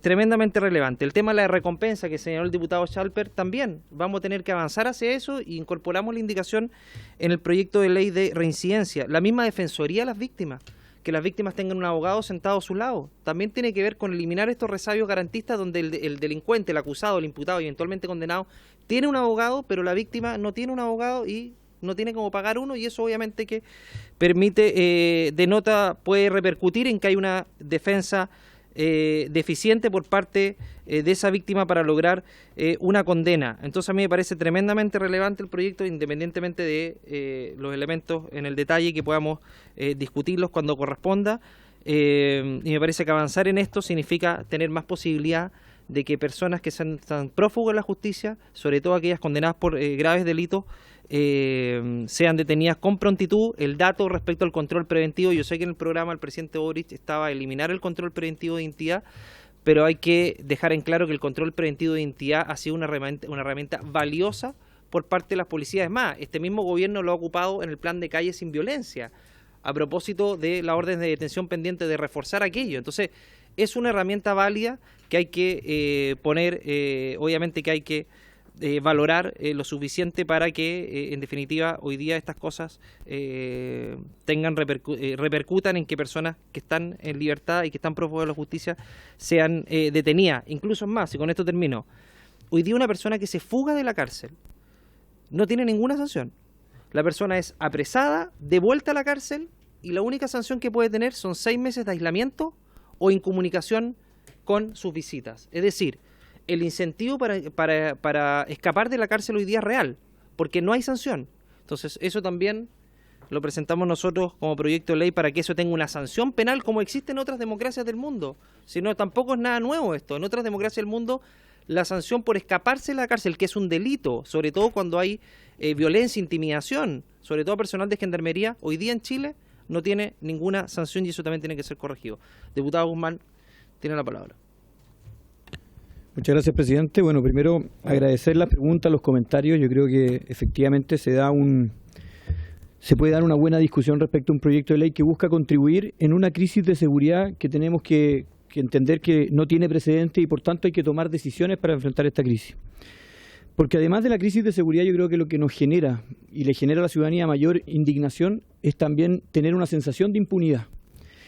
Tremendamente relevante. El tema de la recompensa que señaló el diputado Schalper, también vamos a tener que avanzar hacia eso y incorporamos la indicación en el proyecto de ley de reincidencia. La misma defensoría a las víctimas, que las víctimas tengan un abogado sentado a su lado, también tiene que ver con eliminar estos resabios garantistas donde el delincuente, el acusado, el imputado y eventualmente condenado tiene un abogado, pero la víctima no tiene un abogado y no tiene cómo pagar uno, y eso obviamente que permite, puede repercutir en que hay una defensa deficiente por parte de esa víctima para lograr una condena. Entonces a mí me parece tremendamente relevante el proyecto, independientemente de los elementos en el detalle que podamos discutirlos cuando corresponda, y me parece que avanzar en esto significa tener más posibilidad de que personas que están prófugos de la justicia, sobre todo aquellas condenadas por graves delitos, sean detenidas con prontitud. El dato respecto al control preventivo, yo sé que en el programa el presidente Boric estaba a eliminar el control preventivo de identidad, pero hay que dejar en claro que el control preventivo de identidad ha sido una herramienta valiosa por parte de las policías. Es más, este mismo gobierno lo ha ocupado en el plan de Calle Sin Violencia, a propósito de la orden de detención pendiente de reforzar aquello. Entonces, es una herramienta válida que hay que poner, obviamente que hay que valorar lo suficiente para que, en definitiva, hoy día estas cosas repercutan en que personas que están en libertad y que están prófugos de la justicia sean detenidas. Incluso más, y con esto termino, hoy día una persona que se fuga de la cárcel no tiene ninguna sanción. La persona es apresada, devuelta a la cárcel, y la única sanción que puede tener son 6 meses de aislamiento o incomunicación con sus visitas. Es decir, el incentivo para escapar de la cárcel hoy día es real, porque no hay sanción. Entonces, eso también lo presentamos nosotros como proyecto de ley para que eso tenga una sanción penal como existe en otras democracias del mundo. Si no, tampoco es nada nuevo esto. En otras democracias del mundo, la sanción por escaparse de la cárcel, que es un delito, sobre todo cuando hay violencia, intimidación, sobre todo personal de gendarmería, hoy día en Chile no tiene ninguna sanción y eso también tiene que ser corregido. Diputado Guzmán, tiene la palabra. Muchas gracias, presidente. Bueno, primero agradecer las preguntas, los comentarios. Yo creo que efectivamente se puede dar una buena discusión respecto a un proyecto de ley que busca contribuir en una crisis de seguridad que tenemos que entender que no tiene precedente y por tanto hay que tomar decisiones para enfrentar esta crisis. Porque además de la crisis de seguridad, yo creo que lo que nos genera y le genera a la ciudadanía mayor indignación es también tener una sensación de impunidad.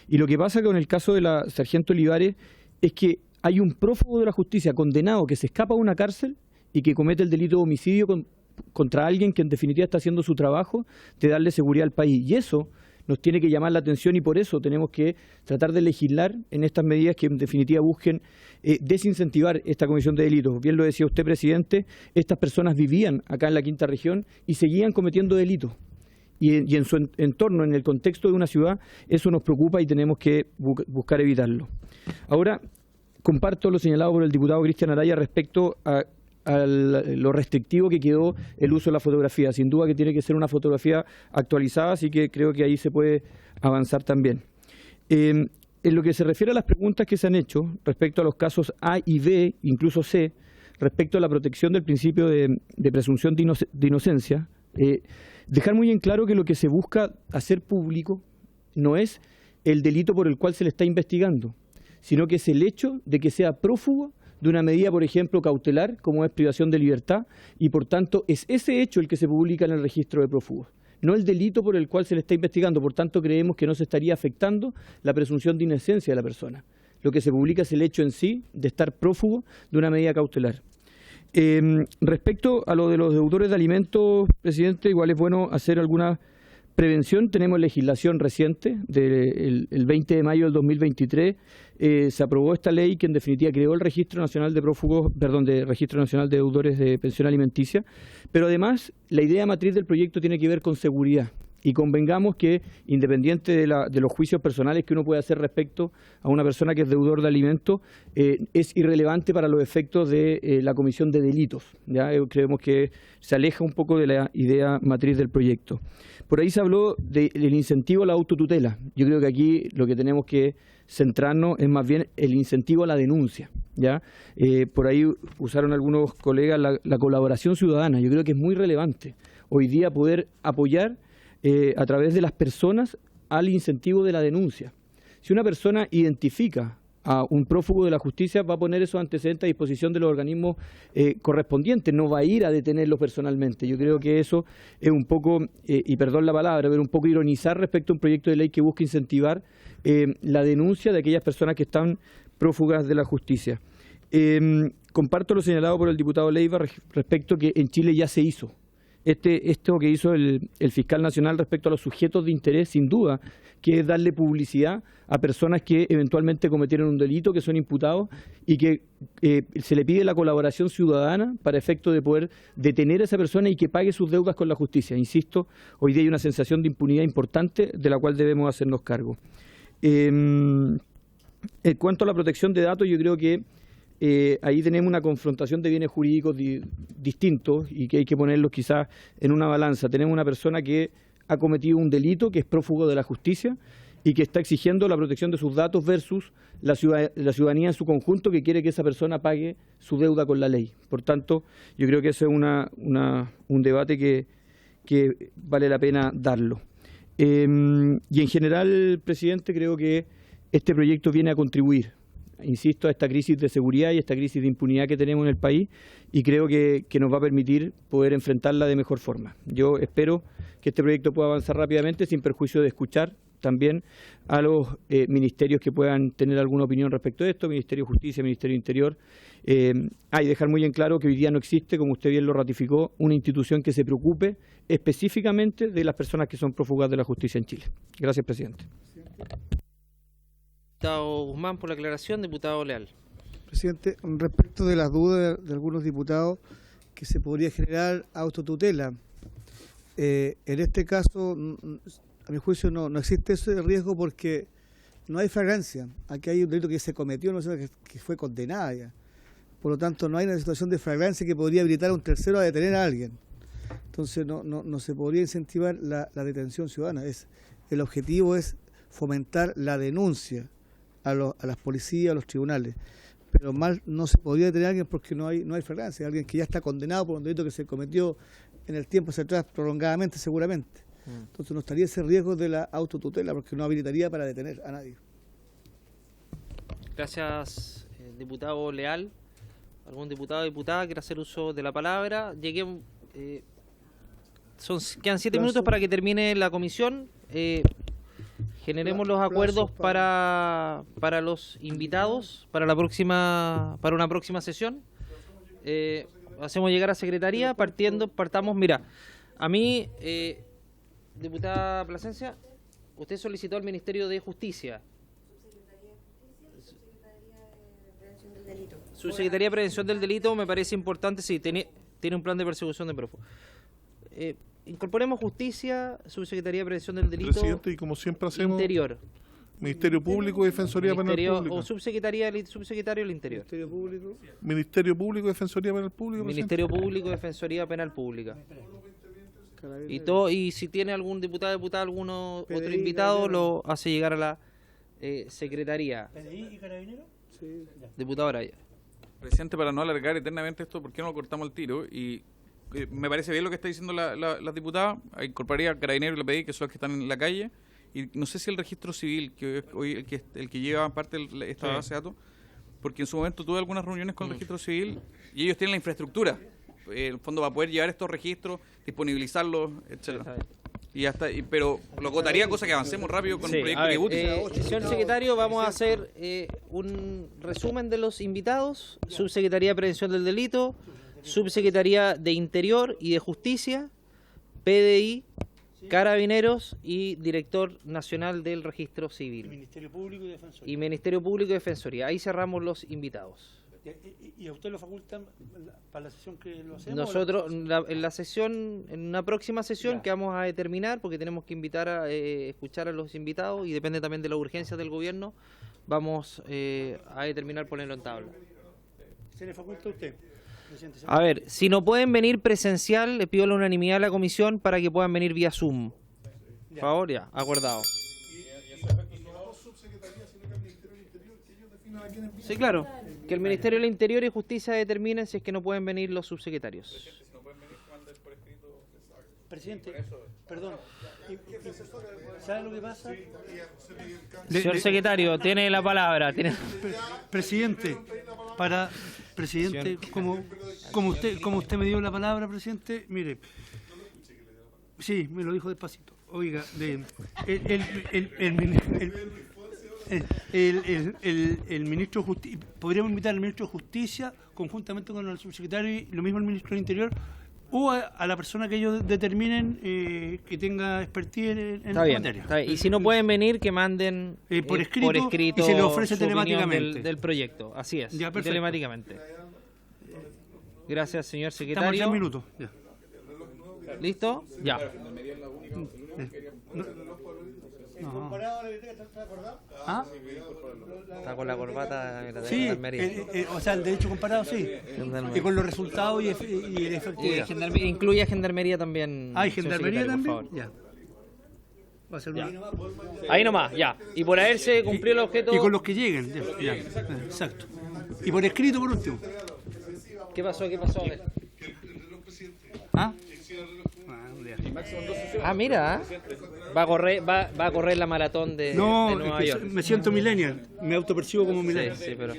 Y lo que pasa con el caso de la sargento Olivares es que hay un prófugo de la justicia condenado que se escapa de una cárcel y que comete el delito de homicidio contra alguien que en definitiva está haciendo su trabajo de darle seguridad al país. Y eso nos tiene que llamar la atención y por eso tenemos que tratar de legislar en estas medidas que en definitiva busquen desincentivar esta comisión de delitos. Bien lo decía usted, presidente, estas personas vivían acá en la quinta región y seguían cometiendo delitos. Y en su entorno, en el contexto de una ciudad, eso nos preocupa y tenemos que buscar evitarlo. Ahora, comparto lo señalado por el diputado Cristian Araya respecto a lo restrictivo que quedó el uso de la fotografía. Sin duda que tiene que ser una fotografía actualizada, así que creo que ahí se puede avanzar también. En lo que se refiere a las preguntas que se han hecho respecto a los casos A y B, incluso C, respecto a la protección del principio de presunción de inocencia, dejar muy en claro que lo que se busca hacer público no es el delito por el cual se le está investigando, sino que es el hecho de que sea prófugo de una medida, por ejemplo, cautelar, como es privación de libertad, y por tanto es ese hecho el que se publica en el registro de prófugos, no el delito por el cual se le está investigando. Por tanto, creemos que no se estaría afectando la presunción de inocencia de la persona. Lo que se publica es el hecho en sí de estar prófugo de una medida cautelar. Respecto a lo de los deudores de alimentos, presidente, igual es bueno hacer alguna prevención. Tenemos legislación reciente, del 20 de mayo del 2023, se aprobó esta ley que en definitiva creó el Registro Nacional de Prófugos, Registro Nacional de Deudores de Pensión Alimenticia, pero además la idea matriz del proyecto tiene que ver con seguridad. Y convengamos que, independiente de los juicios personales que uno puede hacer respecto a una persona que es deudor de alimentos, es irrelevante para los efectos de la comisión de delitos. ¿Ya? Creemos que se aleja un poco de la idea matriz del proyecto. Por ahí se habló del incentivo a la autotutela. Yo creo que aquí lo que tenemos que centrarnos es más bien el incentivo a la denuncia. ¿Ya? Por ahí usaron algunos colegas la colaboración ciudadana. Yo creo que es muy relevante hoy día poder apoyar a través de las personas al incentivo de la denuncia. Si una persona identifica a un prófugo de la justicia, va a poner esos antecedentes a disposición de los organismos correspondientes, no va a ir a detenerlo personalmente. Yo creo que eso es un poco, y perdón la palabra, pero un poco ironizar respecto a un proyecto de ley que busca incentivar la denuncia de aquellas personas que están prófugas de la justicia. Comparto lo señalado por el diputado Leiva respecto que en Chile ya se hizo. esto que hizo el fiscal nacional respecto a los sujetos de interés, sin duda, que es darle publicidad a personas que eventualmente cometieron un delito, que son imputados, y que se le pide la colaboración ciudadana para efecto de poder detener a esa persona y que pague sus deudas con la justicia. Insisto, hoy día hay una sensación de impunidad importante de la cual debemos hacernos cargo. En cuanto a la protección de datos, yo creo que ahí tenemos una confrontación de bienes jurídicos distintos y que hay que ponerlos quizás en una balanza. Tenemos una persona que ha cometido un delito, que es prófugo de la justicia y que está exigiendo la protección de sus datos versus la ciudadanía en su conjunto, que quiere que esa persona pague su deuda con la ley. Por tanto, yo creo que ese es un debate que vale la pena darlo. Y en general, presidente, creo que este proyecto viene a contribuir, insisto, a esta crisis de seguridad y esta crisis de impunidad que tenemos en el país, y creo que nos va a permitir poder enfrentarla de mejor forma. Yo espero que este proyecto pueda avanzar rápidamente, sin perjuicio de escuchar también a los ministerios que puedan tener alguna opinión respecto a esto, Ministerio de Justicia, Ministerio de Interior. Hay que dejar muy en claro que hoy día no existe, como usted bien lo ratificó, una institución que se preocupe específicamente de las personas que son prófugas de la justicia en Chile. Gracias, presidente. Diputado Guzmán, por la aclaración. Diputado Leal. Presidente, respecto de las dudas de algunos diputados que se podría generar autotutela, en este caso, a mi juicio, no existe ese riesgo porque no hay flagrancia. Aquí hay un delito que se cometió, no sé, que fue condenada ya. Por lo tanto, no hay una situación de flagrancia que podría habilitar a un tercero a detener a alguien. Entonces, no se podría incentivar la detención ciudadana. El objetivo es fomentar la denuncia a las policías, a los tribunales. Pero mal no se podría detener a alguien porque no hay flagrancia. Alguien que ya está condenado por un delito que se cometió en el tiempo hacia atrás, prolongadamente seguramente. Entonces no estaría ese riesgo de la autotutela porque no habilitaría para detener a nadie. Gracias, diputado Leal. ¿Algún diputado o diputada quiere hacer uso de la palabra? Quedan 7 minutos para que termine la comisión. Generemos los acuerdos para los invitados para una próxima sesión. Hacemos llegar a secretaría partamos. Mira, a mí, diputada Plasencia, usted solicitó al Ministerio de Justicia. Subsecretaría de Prevención del Delito me parece importante, sí, tiene un plan de persecución de prófugos. Incorporemos Justicia, Subsecretaría de Prevención del Delito. Presidente, y como siempre hacemos, Interior. Ministerio Público y Defensoría Penal Pública. O Subsecretario del Interior. Ministerio Público y Defensoría Penal Pública. Ministerio Público y Defensoría Penal Pública. Y si tiene algún diputado, alguno otro invitado, lo hace llegar a la Secretaría. ¿PDI y Carabineros? Sí. Diputado Araya. Presidente, para no alargar eternamente esto, ¿por qué no lo cortamos al tiro? Y me parece bien lo que está diciendo la diputada. Incorporaría Carabineros y la PDI, que son los que están en la calle. Y no sé si el registro civil, que es hoy el que lleva parte de esta base de datos, porque en su momento tuve algunas reuniones con el registro civil y ellos tienen la infraestructura, el fondo va a poder llevar estos registros, disponibilizarlos, etcétera. Y ya está, pero lo agotaría, cosa que avancemos rápido con un proyecto que útil. Señor secretario, vamos a hacer un resumen de los invitados. Subsecretaría de Prevención del Delito, Subsecretaría de Interior y de Justicia, PDI, Carabineros y Director Nacional del Registro Civil. Ministerio Público y Defensoría. Y Ministerio Público y Defensoría. Ahí cerramos los invitados. ¿Y a usted lo facultan para la sesión que lo hacemos? Nosotros, en una próxima sesión que vamos a determinar, porque tenemos que invitar a escuchar a los invitados y depende también de la urgencia del gobierno, vamos a determinar ponerlo en tabla. ¿Se le faculta a usted? A ver, si no pueden venir presencial, le pido la unanimidad a la comisión para que puedan venir vía Zoom. Por favor, ya, acordado. Sí, claro, que el Ministerio del Interior y Justicia determinen si es que no pueden venir los subsecretarios. Presidente, perdón, ¿sabe lo que pasa? Señor secretario, tiene la palabra. Presidente, como usted me dio la palabra, presidente, mire, sí, me lo dijo despacito. Oiga, el ministro de Justicia, podríamos invitar al ministro de Justicia conjuntamente con el subsecretario y lo mismo el ministro del Interior, o a la persona que ellos determinen que tenga expertise en Está la bien, materia. está bien. Y si no pueden venir, que manden por escrito y se les ofrece su opinión telemáticamente. del proyecto. Así es, Ya, y perfecto. telemáticamente. Gracias, señor Estamos secretario. a 10 minutos. Ya. ¿Listo? Ya. ¿Ah? Está con la corbata de la Sí, gendarmería. o sea, el derecho comparado, sí. Gendarmería. Y con los resultados y la efectividad. Incluye a gendarmería también. Ah, ¿y señor gendarmería secretario, también? por favor. Ya. Va a ser Ya. una- Ahí nomás, ya. Y por haberse cumplido el objeto. Y con los que lleguen, ya. Exacto. Y por escrito, por último. ¿Qué pasó? ¿Qué pasó? A ver. ¿Ah? Ah, mira. Va a correr la maratón de Nueva es que York. me siento millennial. Me autopercibo como millennial. Sí, pero.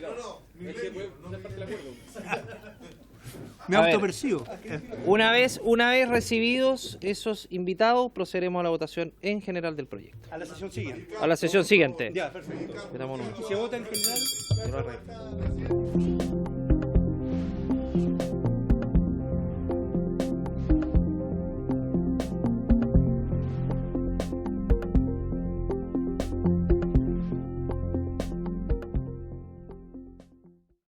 Me A ver, autopercibo. Una vez recibidos esos invitados, procederemos a la votación en general del proyecto. A la sesión siguiente. A la sesión siguiente. Ya, perfecto. Esperamos un momento. ¿Se vota en general? Yo lo arreglo.